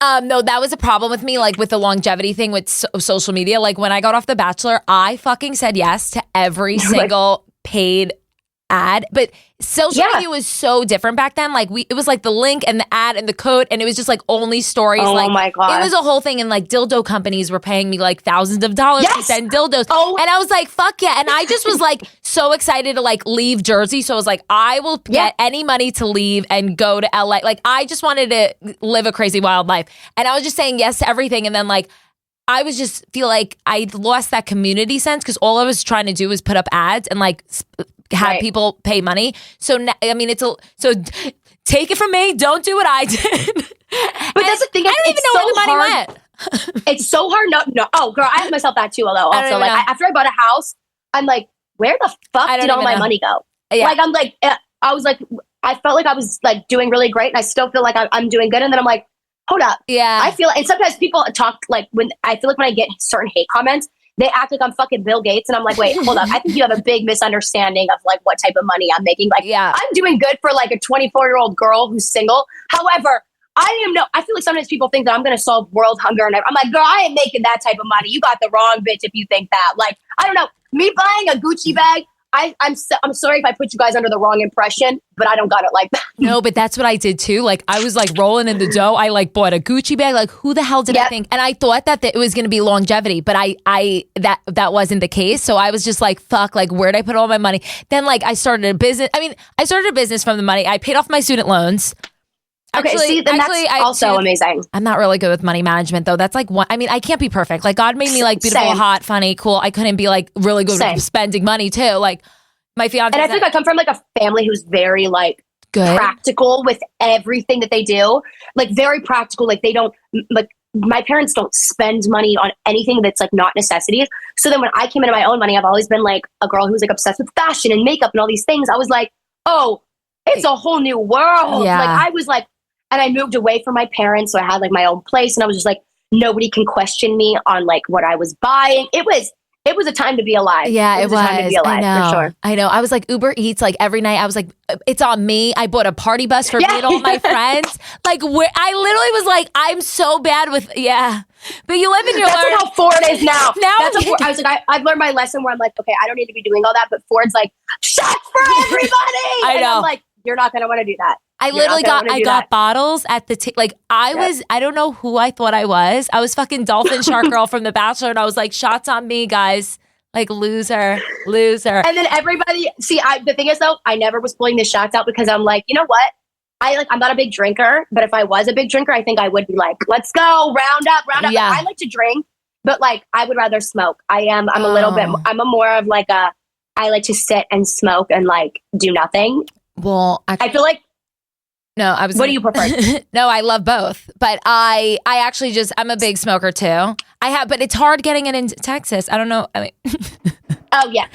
No, that was a problem with me, like with the longevity thing with social media. Like when I got off The Bachelor, I fucking said yes to every single paid ad, but social media was so different back then. Like it was like the link and the ad and the code, and it was just like only stories. Oh like, my God. It was a whole thing, and like dildo companies were paying me like thousands of dollars to send dildos. And I was like, fuck yeah. And I just was like so excited to like leave Jersey. So I was like, I will get any money to leave and go to LA. Like I just wanted to live a crazy wild life. And I was just saying yes to everything. And then like I was just feel like I lost that community sense because all I was trying to do was put up ads and like have people pay money. So now, I mean, so take it from me. Don't do what I did. But that's the thing. I don't even know where the money went. It's so hard. No. Oh, girl, I asked myself that too. Although also, like after I bought a house, I'm like, where the fuck did all my money go? Yeah. Like I'm like, I was like, I felt like I was like doing really great, and I still feel like I'm doing good. And then I'm like, hold up. Yeah. I feel, and sometimes people talk like when I feel like when I get certain hate comments, they act like I'm fucking Bill Gates, and I'm like, wait, hold up. I think you have a big misunderstanding of like what type of money I'm making. Like, I'm doing good for like a 24-year-old girl who's single. However, I feel like sometimes people think that I'm going to solve world hunger, and I'm like, girl, I ain't making that type of money. You got the wrong bitch if you think that. Like, I don't know. Me buying a Gucci bag, I'm sorry if I put you guys under the wrong impression, but I don't got it like that. No, but that's what I did too. Like I was like rolling in the dough. I like bought a Gucci bag. Like who the hell did I think? And I thought that it was going to be longevity, but that wasn't the case. So I was just like, fuck, like where'd I put all my money? Then like I started a business. I mean, I started a business from the money. I paid off my student loans. Actually, that's also amazing. I'm not really good with money management though. That's like one. I mean, I can't be perfect. Like God made me like beautiful, hot, funny, cool. I couldn't be like really good with spending money too. Like my fiance. And I think I come from like a family who's very like practical with everything that they do. Like very practical. Like they don't like my parents don't spend money on anything that's like not necessities. So then when I came into my own money, I've always been like a girl who's like obsessed with fashion and makeup and all these things. I was like, oh, it's a whole new world. Yeah. Like I was like, and I moved away from my parents. So I had like my own place, and I was just like, nobody can question me on like what I was buying. It was a time to be alive. Yeah, it was. A time to be alive, for sure. I know. I was like Uber Eats like every night. I was like, it's on me. I bought a party bus for me and all my friends. Like where I literally was like, I'm so bad with But you live in your. That's like how Ford is now. I was like, I've learned my lesson where I'm like, okay, I don't need to be doing all that. But Ford's like, shots for everybody. I know. And I'm like, you're not going to want to do that. I literally got bottles at the like I don't know who I thought I was. I was fucking dolphin shark girl from The Bachelor, and I was like, shots on me, guys. Like loser. And then everybody the thing is though, I never was pulling the shots out because I'm like, you know what? I'm not a big drinker, but if I was a big drinker, I think I would be like, let's go, round up. Yeah. I like to drink, but like I would rather smoke. I'm a little bit I'm a more of like I like to sit and smoke and like do nothing. Well, I feel like no, I was. What do you prefer? No, I love both, but I actually I'm a big smoker too. But it's hard getting it in Texas. I don't know. I mean, oh yeah,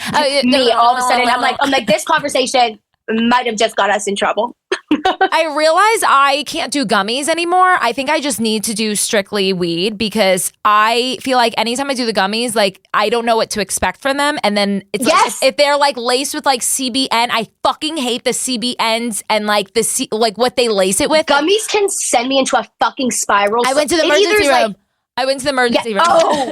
all of a sudden I'm like this conversation might have just got us in trouble. I realize I can't do gummies anymore. I think I just need to do strictly weed because I feel like anytime I do the gummies, like I don't know what to expect from them. And then it's like, if they're like laced with like CBN, I fucking hate the CBNs and like like what they lace it with. Gummies can send me into a fucking spiral. I went to the emergency room. Oh.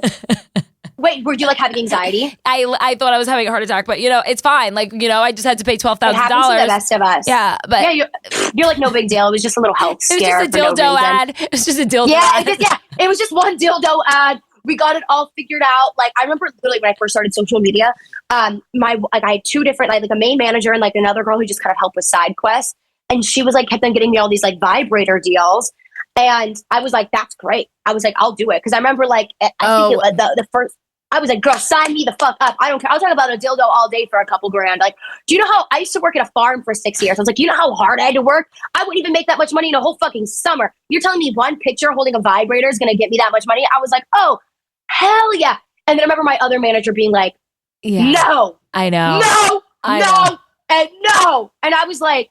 Wait, were you like having anxiety? I thought I was having a heart attack, but it's fine. Like, I just had to pay $12,000. It happens to the best of us. Yeah, but you're like no big deal. It was just a little health scare. It was just a dildo ad. It was just a dildo ad. It was just one dildo ad. We got it all figured out. Like I remember literally when I first started social media, I had two different like a main manager and like another girl who just kind of helped with side quests, and she was like kept on getting me all these like vibrator deals. And I was like, that's great. I was like, I'll do it. Because I remember like, I think the first, I was like, girl, sign me the fuck up. I don't care. I'll talk about a dildo all day for a couple grand. Like, do you know how I used to work at a farm for 6 years? I was like, you know how hard I had to work? I wouldn't even make that much money in a whole fucking summer. You're telling me one picture holding a vibrator is going to get me that much money? I was like, oh, hell yeah. And then I remember my other manager being like, no. I know. No, and no. And I was like,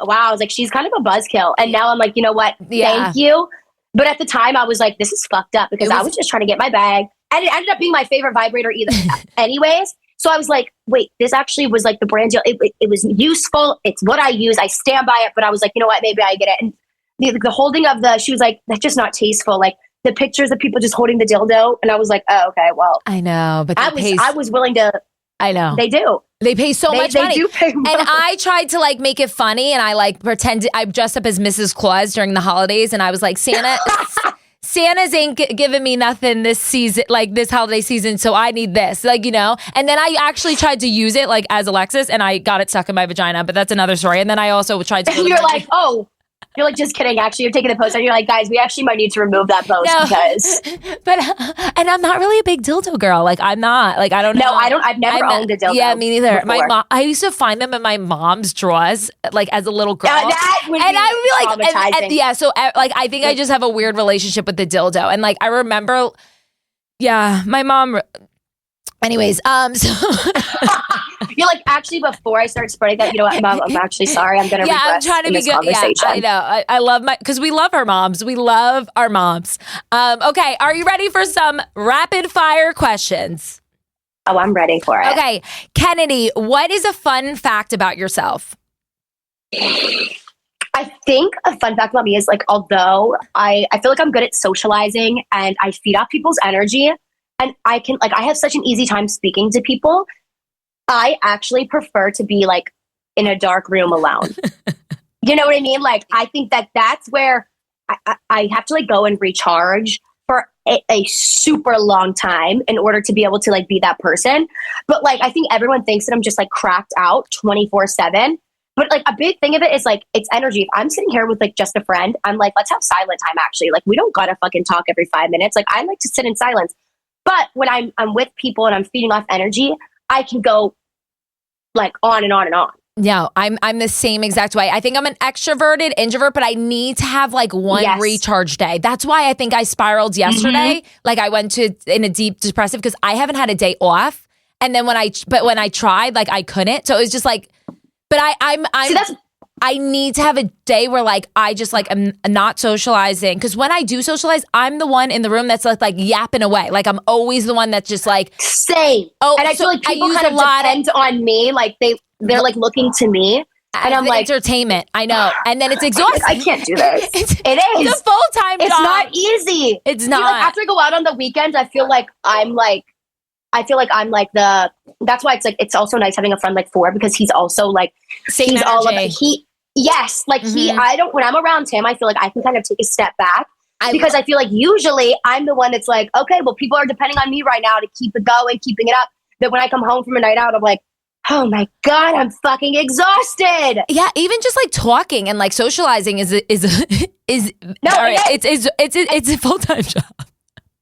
wow. I was like, she's kind of a buzzkill. And now I'm like, you know what? Thank you. But at the time I was like, this is fucked up because I was just trying to get my bag. And it ended up being my favorite vibrator either anyways. So I was like, wait, this actually was like the brand deal. It was useful. It's what I use. I stand by it. But I was like, you know what? Maybe I get it. And the holding of she was like, that's just not tasteful. Like the pictures of people just holding the dildo. And I was like, oh, okay, well. I know, but I was willing to. I know. They do. They pay so much money. They do pay money. And I tried to like make it funny and I like pretended I dressed up as Mrs. Claus during the holidays and I was like, Santa's ain't giving me nothing this season, like this holiday season, so I need this, like, you know? And then I actually tried to use it like as Alexis and I got it stuck in my vagina, but that's another story. And then I also tried to- You're like, oh, you're like, just kidding. Actually, you're taking the post and you're like, guys, we actually might need to remove that post because. But, and I'm not really a big dildo girl. Like, I'm not. Like, I don't know. No, I've never owned a dildo. Yeah, me neither. Before. My mom, I used to find them in my mom's drawers, like as a little girl. That would and I would be like, traumatizing. yeah, so like, I think I just have a weird relationship with the dildo. And like, I remember, yeah, my mom, anyways, so. You're like, actually, before I start spreading that, you know what, Mom, I'm actually sorry. I'm going to I'm trying to be good. Yeah, I know. I love because we love our moms. We love our moms. Okay, are you ready for some rapid fire questions? Oh, I'm ready for it. Okay, Kennedy, what is a fun fact about yourself? I think a fun fact about me is like, although I feel like I'm good at socializing and I feed off people's energy and I can like, I have such an easy time speaking to people. I actually prefer to be like in a dark room alone. You know what I mean? Like, I think that's where I have to like go and recharge for a super long time in order to be able to like be that person. But like, I think everyone thinks that I'm just like cracked out 24/7. But like a big thing of it is like, it's energy. If I'm sitting here with like just a friend, I'm like, let's have silent time actually. Like, we don't gotta fucking talk every 5 minutes. Like, I like to sit in silence. But when I'm with people and I'm feeding off energy, I can go like on and on and on. Yeah, I'm the same exact way. I think I'm an extroverted introvert, but I need to have like one recharge day. That's why I think I spiraled yesterday. Like I went in a deep depressive because I haven't had a day off. And then when I tried, like I couldn't. So it was just like, but I need to have a day where like I just like am not socializing because when I do socialize, I'm the one in the room that's like yapping away. Like I'm always the one that's just like same. Oh, and I feel like people kind of depend on me. Like they're like looking to me, and I'm like entertainment. I know, and then it's exhausting. I can't do this. It is. It's a full-time job. It's not easy. It's not. Like, after I go out on the weekends, I feel like I'm the. That's why it's also nice having a friend like Ford because he's also like same he's energy. all about Yes, like when I'm around him, I feel like I can kind of take a step back because I feel like usually I'm the one that's like, okay, well, people are depending on me right now to keep it going, keeping it up. That when I come home from a night out, I'm like, oh my God, I'm fucking exhausted. Yeah, even just like talking and like socializing is it's a full-time job.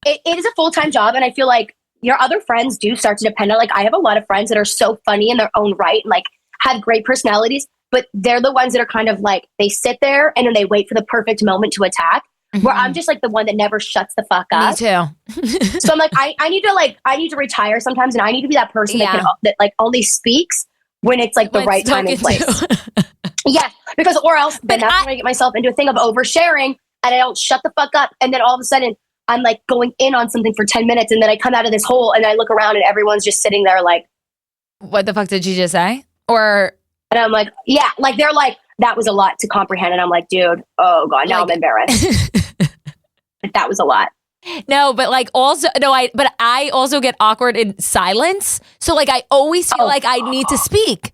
It is a full-time job, and I feel like your other friends do start to depend on. Like, I have a lot of friends that are so funny in their own right and like have great personalities. But they're the ones that are kind of like, they sit there and then they wait for the perfect moment to attack. Where I'm just like the one that never shuts the fuck up. Me too. So I'm like, I need to retire sometimes, and I need to be that person that like only speaks when it's like the right time and place. Yes, because or else then that's when I get myself into a thing of oversharing and I don't shut the fuck up, and then all of a sudden I'm like going in on something for 10 minutes, and then I come out of this hole and I look around and everyone's just sitting there like, what the fuck did you just say? Or. And I'm like, yeah, like they're like, that was a lot to comprehend. And I'm like, dude, oh God, now I'm embarrassed. That was a lot. No, but like I also get awkward in silence. So like I always feel like I need to speak.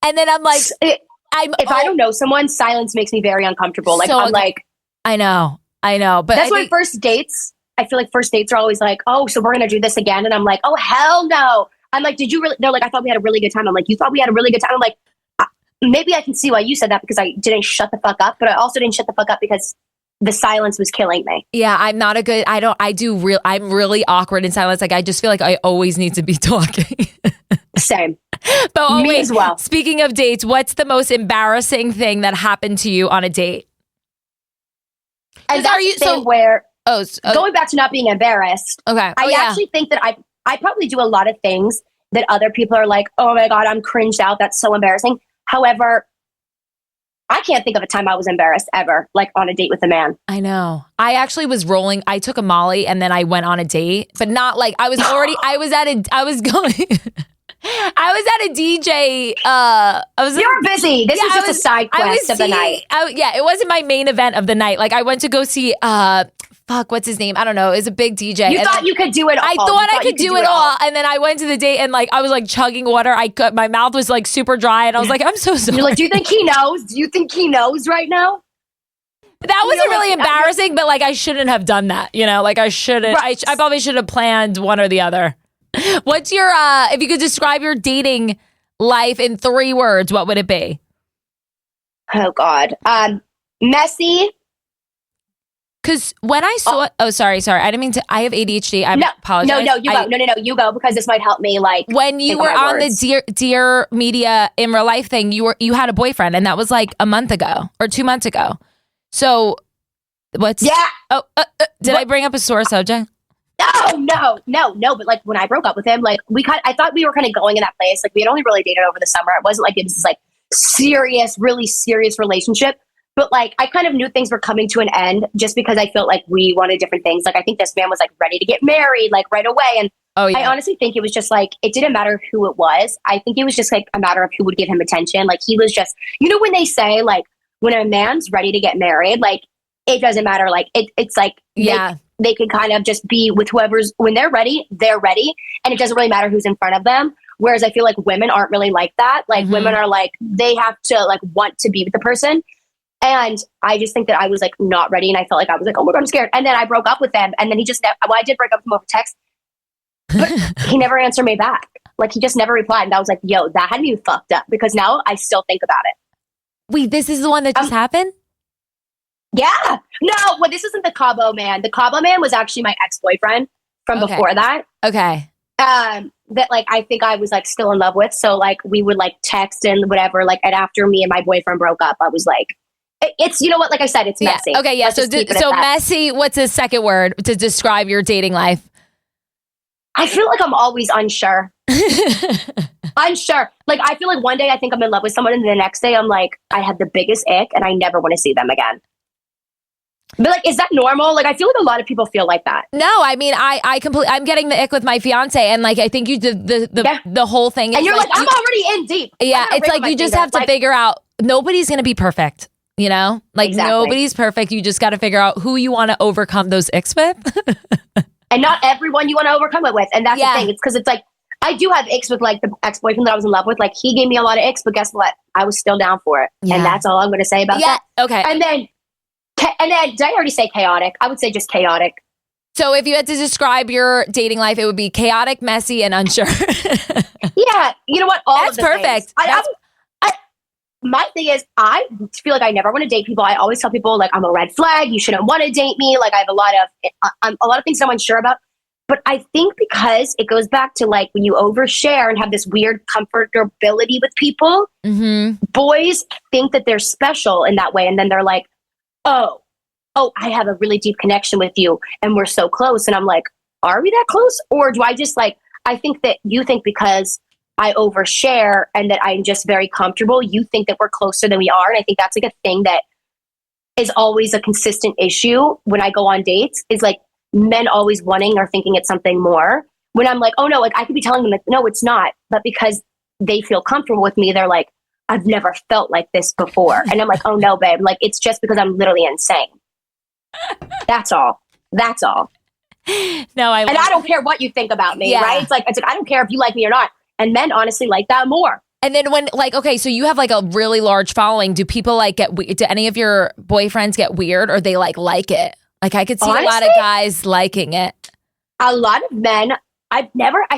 And then I'm like, if I don't know someone, silence makes me very uncomfortable. Like I'm like, I know. But that's why first dates, I feel like first dates are always like, oh, so we're going to do this again. And I'm like, oh, hell no. I'm like, did you really? They're like, I thought we had a really good time. I'm like, you thought we had a really good time? I'm like, maybe I can see why you said that because I didn't shut the fuck up, but I also didn't shut the fuck up because the silence was killing me. Yeah, I'm not a good, I'm really awkward in silence. Like, I just feel like I always need to be talking. Same. But me as well. Speaking of dates, what's the most embarrassing thing that happened to you on a date? And that's the thing where, going back to not being embarrassed, okay. I actually think that I probably do a lot of things that other people are like, oh my God, I'm cringed out. That's so embarrassing. However, I can't think of a time I was embarrassed ever, like on a date with a man. I know. I actually was rolling. I took a Molly and then I went on a date, but not like I was going, I was at a DJ. You were busy. This was just a side quest of the night. It wasn't my main event of the night. Like I went to go see, what's his name? I don't know. It was a big DJ. You thought you could do it all. I thought I could do it all. And then I went to the date and like I was like chugging water. My mouth was like super dry and I was like, I'm so sorry. You're like, do you think he knows? Do you think he knows right now? That wasn't really embarrassing, but like I shouldn't have done that. You know, like I shouldn't. Right. I probably should have planned one or the other. What's your, if you could describe your dating life in 3 words, what would it be? Oh God. Messy. Because when I saw, sorry. I didn't mean to, I have ADHD. I apologize. No, you go because this might help me. Like when you were on the Dear Media in real life thing, you had a boyfriend and that was like a month ago or 2 months ago. So did I bring up a sore subject? No. But like when I broke up with him, like I thought we were kind of going in that place. Like we had only really dated over the summer. It wasn't like it was this like really serious relationship. But like I kind of knew things were coming to an end just because I felt like we wanted different things. Like I think this man was like ready to get married like right away. And I honestly think it was just like, it didn't matter who it was. I think it was just like a matter of who would give him attention. Like he was just, when they say like when a man's ready to get married, like it doesn't matter. Like it's like, they can kind of just be with when they're ready, they're ready. And it doesn't really matter who's in front of them. Whereas I feel like women aren't really like that. Like women are like, they have to like want to be with the person. And I just think that I was like not ready. And I felt like I was like, oh my God, I'm scared. And then I broke up with him. And then he just, I did break up with him over text, but he never answered me back. Like he just never replied. And I was like, yo, that had me fucked up because now I still think about it. Wait, this is the one that just happened? Yeah. No, well, this isn't the Cabo man. The Cabo man was actually my ex-boyfriend from before that. Okay. That like, I think I was like still in love with. So like we would like text and whatever. Like, and after me and my boyfriend broke up, I was like, it's, you know what, like I said, it's messy. Yeah. Okay. Yeah. So messy, what's the second word to describe your dating life? I feel like I'm always unsure. Unsure. Like, I feel like one day I think I'm in love with someone and the next day I'm like, I have the biggest ick and I never want to see them again. But like, is that normal? Like, I feel like a lot of people feel like that. No, I mean, I'm getting the ick with my fiance, and like, I think you did the whole thing. And you're like, I'm already in deep. Yeah, it's like you just have to figure out. Nobody's gonna be perfect, you know. Like nobody's perfect. You just got to figure out who you want to overcome those icks with. And not everyone you want to overcome it with. And that's the thing. It's because it's like I do have icks with like the ex-boyfriend that I was in love with. Like he gave me a lot of icks, but guess what? I was still down for it, and that's all I'm going to say about that. Okay. And then did I already say chaotic? I would say just chaotic. So if you had to describe your dating life, it would be chaotic, messy, and unsure. Yeah. You know what? That's perfect. My thing is, I feel like I never want to date people. I always tell people like I'm a red flag. You shouldn't want to date me. Like I have a lot of things I'm unsure about. But I think because it goes back to like when you overshare and have this weird comfortability with people, boys think that they're special in that way. And then they're like, oh, I have a really deep connection with you and we're so close. And I'm like, are we that close? Or do I just like, I think that you think because I overshare and that I'm just very comfortable, you think that we're closer than we are. And I think that's like a thing that is always a consistent issue when I go on dates is like men always wanting or thinking it's something more. When I'm like, oh no, like I could be telling them like, no, it's not. But because they feel comfortable with me, they're like, I've never felt like this before. And I'm like, oh no, babe. Like, it's just because I'm literally insane. That's all. That's all. No, I don't care what you think about me, right? It's like, I don't care if you like me or not. And men honestly like that more. And then when like, okay, so you have like a really large following. Do people like do any of your boyfriends get weird or they like it? Like I could see honestly, a lot of guys liking it. A lot of men, I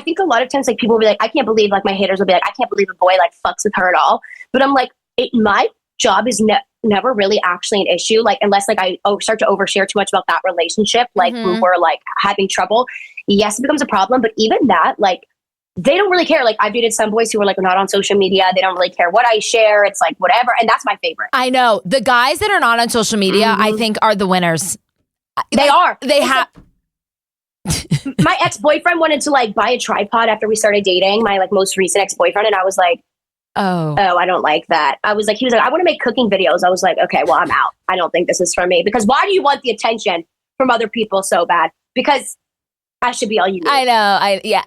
think a lot of times like people will be like, I can't believe like my haters will be like, I can't believe a boy like fucks with her at all. But I'm like, my job is never really actually an issue. Like unless like I start to overshare too much about that relationship, like when we're like having trouble, yes, it becomes a problem. But even that, like they don't really care. Like I've dated some boys who are like not on social media. They don't really care what I share. It's like whatever. And that's my favorite. I know. The guys that are not on social media, I think are the winners. They are. They have. My ex-boyfriend wanted to like buy a tripod after we started dating, my like most recent ex-boyfriend. And I was like, Oh. I don't like that. He was like, I want to make cooking videos. I was like, okay, well, I'm out. I don't think this is for me. Because why do you want the attention from other people so bad? Because I should be all you need. I know. Yeah.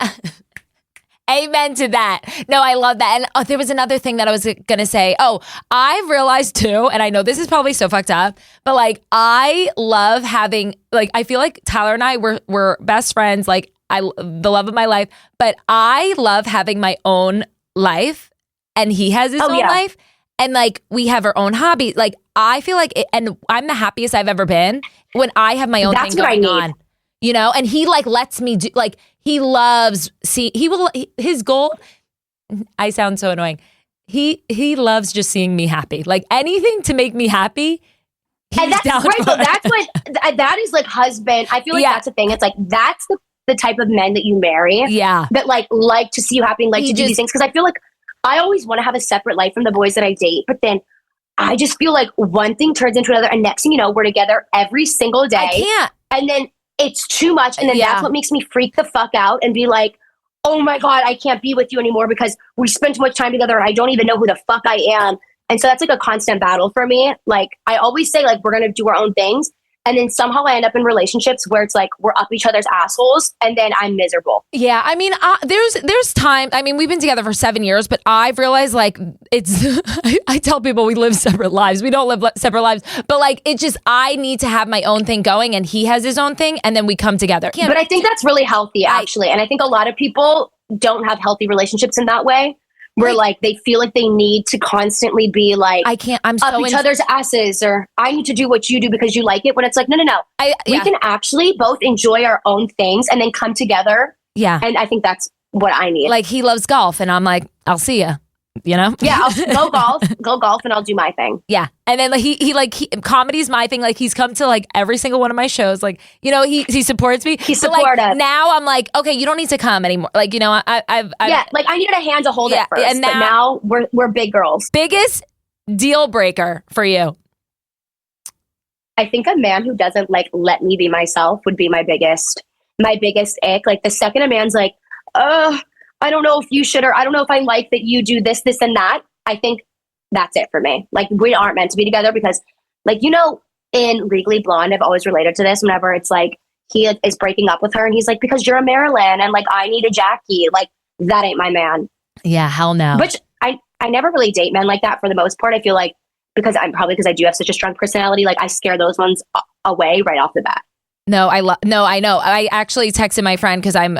Amen to that. No, I love that. And there was another thing that I was going to say. Oh, I've realized too, and I know this is probably so fucked up, but like, I love having, like, I feel like Tyler and I we're best friends, like, the love of my life, but I love having my own life and he has his own life. And like, we have our own hobby. Like, I feel like, and I'm the happiest I've ever been when I have my own thing going on, you know? And he like lets me do, like, he loves, his goal, I sound so annoying. He loves just seeing me happy. Like anything to make me happy. And that's down right. So that's what, that is like husband. I feel like that's the thing. It's like, that's the type of men that you marry. Yeah. That like to see you happy and like to do these things. Cause I feel like I always want to have a separate life from the boys that I date. But then I just feel like one thing turns into another. And next thing you know, we're together every single day. I can't. And then it's too much. And then that's what makes me freak the fuck out and be like, oh my God, I can't be with you anymore because we spent too much time together and I don't even know who the fuck I am. And so that's like a constant battle for me. Like I always say like, we're going to do our own things. And then somehow I end up in relationships where it's like we're up each other's assholes and then I'm miserable. Yeah. I mean, there's time. I mean, we've been together for 7 years, but I've realized like it's, I tell people we live separate lives. We don't live separate lives, but like, it's just, I need to have my own thing going and he has his own thing and then we come together. But I think that's really healthy actually. And I think a lot of people don't have healthy relationships in that way. Where like they feel like they need to constantly be like, I'm up each other's asses, or I need to do what you do because you like it. When it's like, no. We can actually both enjoy our own things and then come together. Yeah. And I think that's what I need. Like he loves golf and I'm like, I'll see ya. You know? Yeah, I'll go golf and I'll do my thing. Yeah. And then like he comedy's my thing. Like he's come to like every single one of my shows. Like, you know, he supports me. He's supportive. Like, now I'm like, okay, you don't need to come anymore. Like, you know, I've like I needed a hand to hold it first. And now we're big girls. Biggest deal breaker for you? I think a man who doesn't like let me be myself would be my biggest ick. Like the second a man's like, I don't know if you should, or I don't know if I like that you do this, and that. I think that's it for me. Like we aren't meant to be together because like, you know, in Legally Blonde, I've always related to this whenever it's like he is breaking up with her and he's like, because you're a Marilyn and like, I need a Jackie. Like that ain't my man. Yeah. Hell no. Which I never really date men like that for the most part. I feel like because I do have such a strong personality, like I scare those ones away right off the bat. No, I know. I actually texted my friend because I'm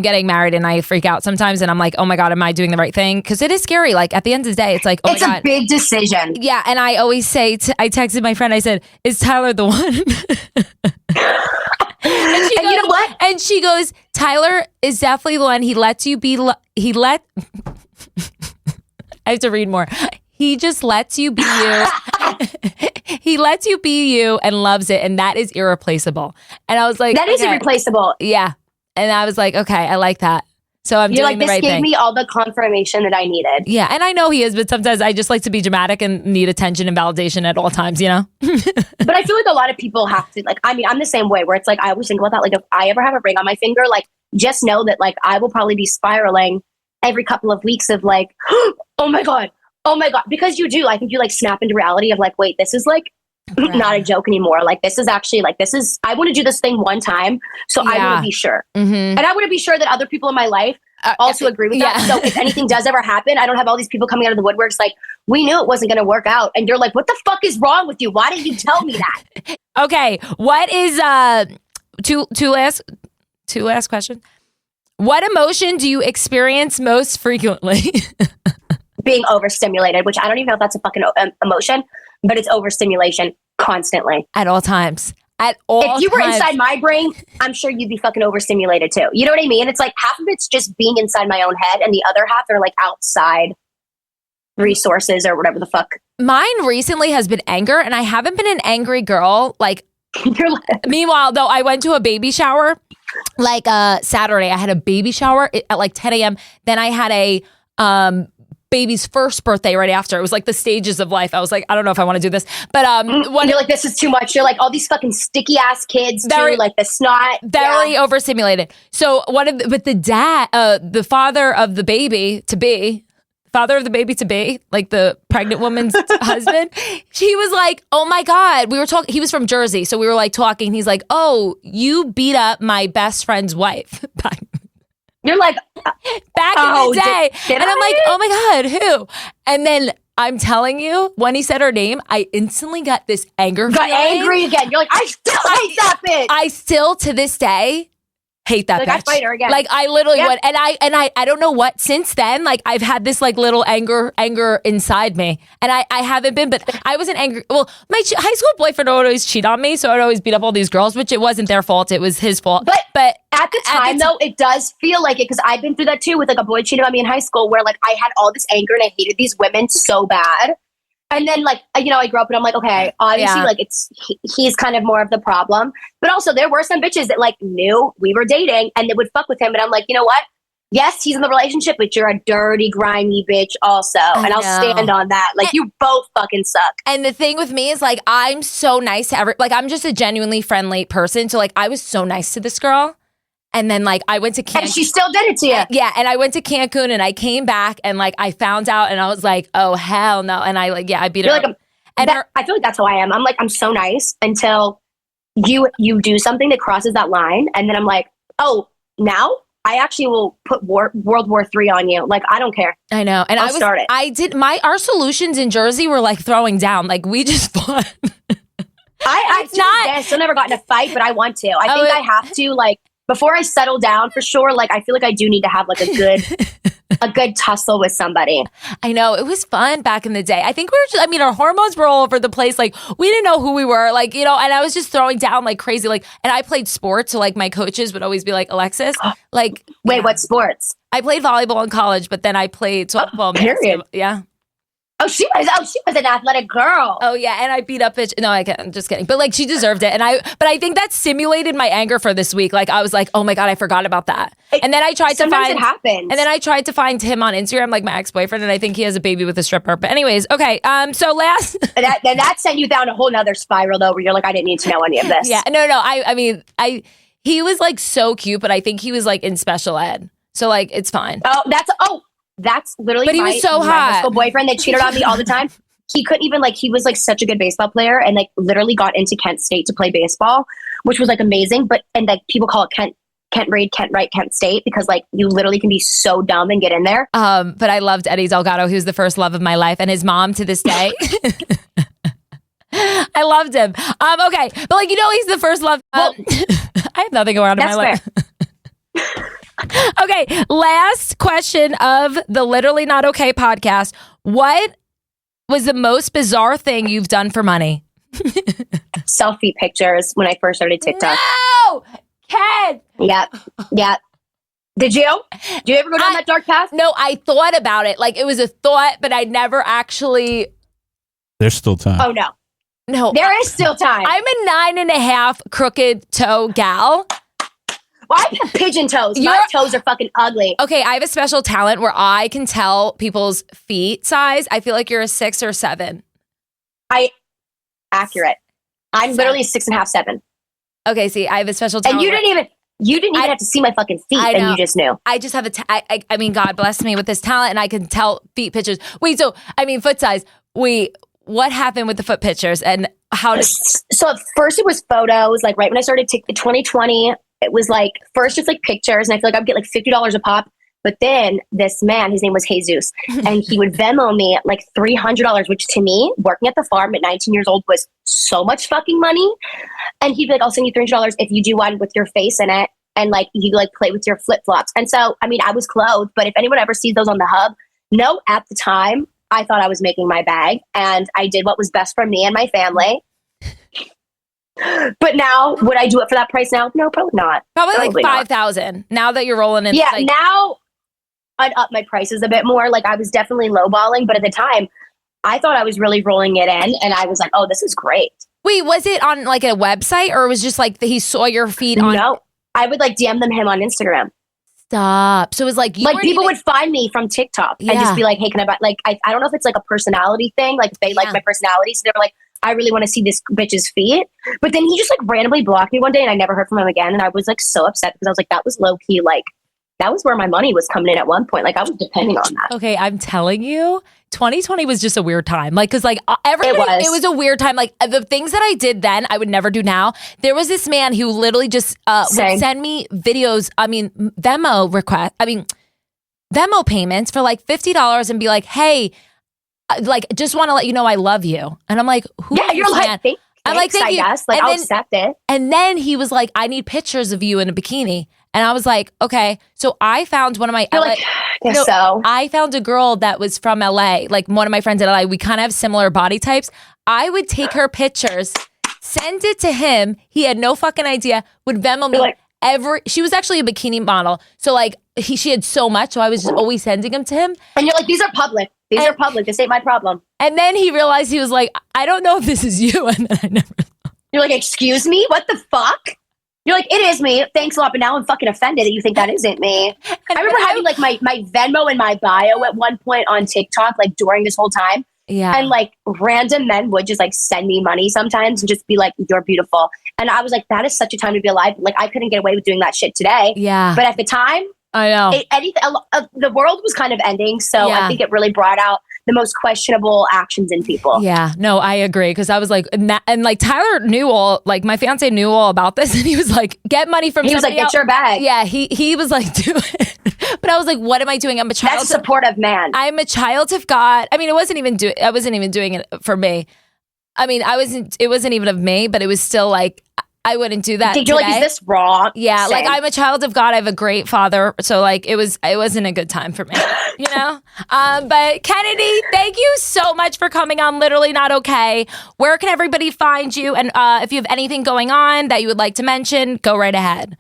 getting married and I freak out sometimes and I'm like, oh my God, am I doing the right thing? Because it is scary. Like at the end of the day, it's like, oh it's my God. It's a big decision. Yeah. And I always say, I texted my friend, I said, is Tyler the one? And you know what? And she goes, Tyler is definitely the one. He lets you be, I have to read more. He just lets you be you. He lets you be you and loves it. And that is irreplaceable. And I was like, that is irreplaceable. Yeah. And I was like, okay, I like that. So I'm doing the right thing. This gave me all the confirmation that I needed. Yeah. And I know he is, but sometimes I just like to be dramatic and need attention and validation at all times, you know? But I feel like a lot of people have to, like, I mean, I'm the same way where it's like, I always think about that. Like if I ever have a ring on my finger, like just know that like I will probably be spiraling every couple of weeks of like, oh my God. Because you do, I think you like snap into reality of like, wait, this is like not a joke anymore. Like this is actually like, I want to do this thing one time. So I want to be sure. Mm-hmm. And I want to be sure that other people in my life also agree with that. So if anything does ever happen, I don't have all these people coming out of the woodworks like, we knew it wasn't going to work out. And you're like, what the fuck is wrong with you? Why didn't you tell me that? Okay. What is, two last questions. What emotion do you experience most frequently? Being overstimulated, which I don't even know if that's a fucking emotion, but it's overstimulation constantly. At all times. If you were inside my brain, I'm sure you'd be fucking overstimulated too. You know what I mean? It's like half of it's just being inside my own head and the other half are like outside resources or whatever the fuck. Mine recently has been anger and I haven't been an angry girl. Like, meanwhile, though, I went to a baby shower like Saturday. I had a baby shower at like 10 a.m. Then I had a baby's first birthday right after. It was like the stages of life. I was like, I don't know if I want to do this, but when you're like, this is too much. You're like all these fucking sticky ass kids too, like the snot, very overstimulated. So but the dad, the father of the baby to be, father of the baby to be, like the pregnant woman's husband, he was like, oh my God, we were talking, he was from Jersey. So we were like talking. He's like, oh, you beat up my best friend's wife. You're like, back in the day. And I'm like, oh my God, who? And then I'm telling you, when he said her name, I instantly got this anger. Got angry again. You're like, I still hate that bitch. I still to this day hate that bitch. I fight her again. Like I literally would, and I don't know what. Since then, like I've had this like little anger inside me, and I haven't been. But I wasn't angry. Well, my high school boyfriend would always cheat on me, so I'd always beat up all these girls, which it wasn't their fault. It was his fault. But at the time, though, it does feel like it because I've been through that too with like a boy cheating on me in high school, where like I had all this anger and I hated these women so bad. And then, like, you know, I grew up and I'm like, okay, obviously, like, he's kind of more of the problem. But also, there were some bitches that, like, knew we were dating and they would fuck with him. And I'm like, you know what? Yes, he's in the relationship, but you're a dirty, grimy bitch also. And I'll stand on that. Like, you both fucking suck. And the thing with me is, like, I'm so nice to like, I'm just a genuinely friendly person. So, like, I was so nice to this girl. And then, like, I went to Cancun. And she still did it to you. Yeah, and I went to Cancun, and I came back, and, like, I found out, and I was like, oh, hell no. And I, like, I beat her up. And I feel like that's how I am. I'm like, I'm so nice until you do something that crosses that line. And then I'm like, oh, now I actually will put World War III on you. Like, I don't care. I know. And I'll start it. Our solutions in Jersey were, like, throwing down. Like, we just fought. I still never got in a fight, but I want to. I think I have to, like, before I settle down for sure, like I feel like I do need to have like a good tussle with somebody. I know. It was fun back in the day. I think we were just, I mean, our hormones were all over the place. Like we didn't know who we were, like, you know, and I was just throwing down like crazy. Like, and I played sports. So like my coaches would always be like, Alexis, like. Wait, what sports? I played volleyball in college, but then I played softball. Period. Yeah. Oh, she was an athletic girl. Oh yeah, and I beat up bitch. No, I'm just kidding. But like she deserved it, but I think that simulated my anger for this week. Like I was like, oh my God, I forgot about that. And then I tried to find. It happens. And then I tried to find him on Instagram, like my ex-boyfriend, and I think he has a baby with a stripper. But anyways, okay. So last. that sent you down a whole nother spiral though, where you're like, I didn't need to know any of this. Yeah, no. I mean, he was like so cute, but I think he was like in special ed, so like it's fine. That's literally. But he was so my hot. high school boyfriend that cheated on me all the time. He couldn't even he was like such a good baseball player and like literally got into Kent State to play baseball, which was like amazing. And like people call it Kent Reed, Kent Wright, Kent State because like you literally can be so dumb and get in there. But I loved Eddie Delgado. He was the first love of my life, and his mom to this day. I loved him. Okay, but like you know, he's the first love. I have nothing going on in my life. Okay, last question of the Literally Not Okay podcast. What was the most bizarre thing you've done for money? Selfie pictures when I first started TikTok. No! Ken! Yeah. Did you? Did you ever go down that dark path? No, I thought about it. Like, it was a thought, but I never actually... There's still time. Oh, no. No. There is still time. I'm a 9.5 crooked toe gal. Well, I have pigeon toes. My toes are fucking ugly. Okay, I have a special talent where I can tell people's feet size. I feel like you're a 6 or 7. Accurate. I'm literally 6.5, 7. Okay, see, I have a special talent. And you didn't even have to see my fucking feet, and you just knew. I just have I mean, God bless me with this talent, and I can tell feet pictures. Wait, so I mean, foot size. What happened with the foot pictures, and how did? So at first it was photos. Like right when I started 2020. It was like first just like pictures, and I feel like I'd get like $50 a pop. But then this man, his name was Jesus, and he would Venmo me like $300, which to me, working at the farm at 19 years old, was so much fucking money. And he'd be like, "I'll send you $300 if you do one with your face in it, and like you like play with your flip flops." And so, I mean, I was clothed, but if anyone ever sees those on the hub, no, at the time, I thought I was making my bag, and I did what was best for me and my family. But now, would I do it for that price now? No, probably not. Probably like 5,000. Now that you're rolling in. Yeah, now I'd up my prices a bit more. Like I was definitely lowballing, but at the time, I thought I was really rolling it in, and I was like, "Oh, this is great." Wait, was it on like a website, or was just like he saw your feed on? No, I would like DM him on Instagram. Stop. So it was like people would find me from TikTok and just be like, "Hey, can I buy?" Like I don't know if it's like a personality thing. Like if they like my personality, so they were like, I really want to see this bitch's feet. But then he just like randomly blocked me one day and I never heard from him again. And I was like so upset because I was like, that was low key like that was where my money was coming in at one point. Like I was depending on that. Okay, I'm telling you, 2020 was just a weird time. Like, cause like everybody, it was a weird time. Like the things that I did then, I would never do now. There was this man who literally just would send me videos. Venmo payments for like $50 and be like, hey, like just want to let you know I love you. And I'm like, who? Yeah, you're like, thanks, I'm like, thank you. Guess. Like, I'll accept it. And then he was like, I need pictures of you in a bikini. And I was like, okay. So I found one of my I found a girl that was from LA, like one of my friends in LA. We kind of have similar body types. I would take her pictures, send it to him. He had no fucking idea, would Venmo me she was actually a bikini model. So like she had so much. So I was just always sending them to him. And you're like, these are public. These are public. This ain't my problem. And then he realized, he was like, I don't know if this is you. And then I never. You're like, excuse me? What the fuck? You're like, it is me. Thanks a lot. But now I'm fucking offended that you think that isn't me. I remember having like my Venmo in my bio at one point on TikTok, like during this whole time. Yeah. And like random men would just like send me money sometimes and just be like, you're beautiful. And I was like, that is such a time to be alive. Like I couldn't get away with doing that shit today. Yeah. But at the time, I know. The world was kind of ending. So I think it really brought out the most questionable actions in people. Yeah, no, I agree. Because I was like, and like Tyler knew my fiance knew all about this. And he was like, get money from somebody else. He was like, get your bag. Yeah, he was like, do it. But I was like, what am I doing? I'm a child. That's a supportive man. I'm a child of God. I mean, I wasn't even doing it for me. I mean, it wasn't even of me, but it was still like, I wouldn't do that. You're like, is this wrong? Yeah, like I'm a child of God. I have a great father, so like it wasn't a good time for me, you know. But Kennedy, thank you so much for coming on Literally Not Okay. Where can everybody find you? And if you have anything going on that you would like to mention, go right ahead.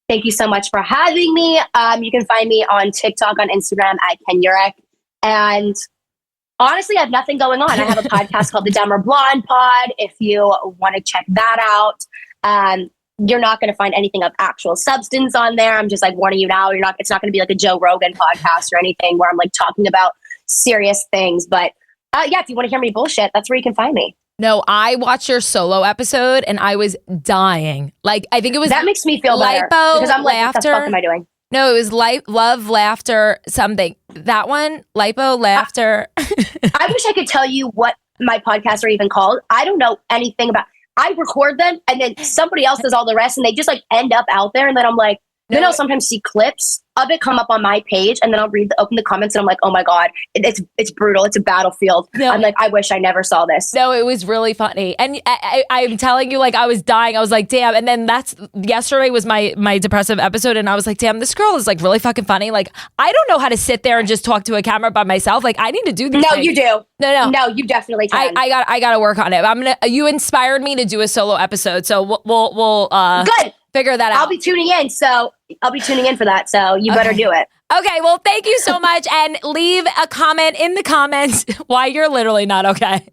Thank you so much for having me. You can find me on TikTok, on Instagram at Eurich. And honestly, I have nothing going on. I have a podcast called The Dumber Blonde Pod. If you want to check that out, you're not going to find anything of actual substance on there. I'm just like warning you now. It's not going to be like a Joe Rogan podcast or anything where I'm like talking about serious things. But if you want to hear me bullshit, that's where you can find me. No, I watched your solo episode and I was dying. Like, I think it was that makes me feel better because I'm like, what the fuck am I doing? No, it was love, laughter, something. That one, lipo, laughter. I wish I could tell you what my podcasts are even called. I don't know anything about. I record them and then somebody else does all the rest, and they just like end up out there. And then I'm like, then I'll sometimes see clips of it come up on my page, and then I'll open the comments, and I'm like, oh my God, it's brutal. It's a battlefield. No. I'm like, I wish I never saw this. No, it was really funny. And I'm telling you, like, I was dying. I was like, damn. And then yesterday was my depressive episode, and I was like, damn, this girl is like really fucking funny. Like, I don't know how to sit there and just talk to a camera by myself. Like, I need to do these things. You do. No, you definitely can. I got to work on it. You inspired me to do a solo episode, so we'll good. Figure that out. I'll be tuning in for that. So you better do it. Okay. Well, thank you so much. And leave a comment in the comments why you're literally not okay.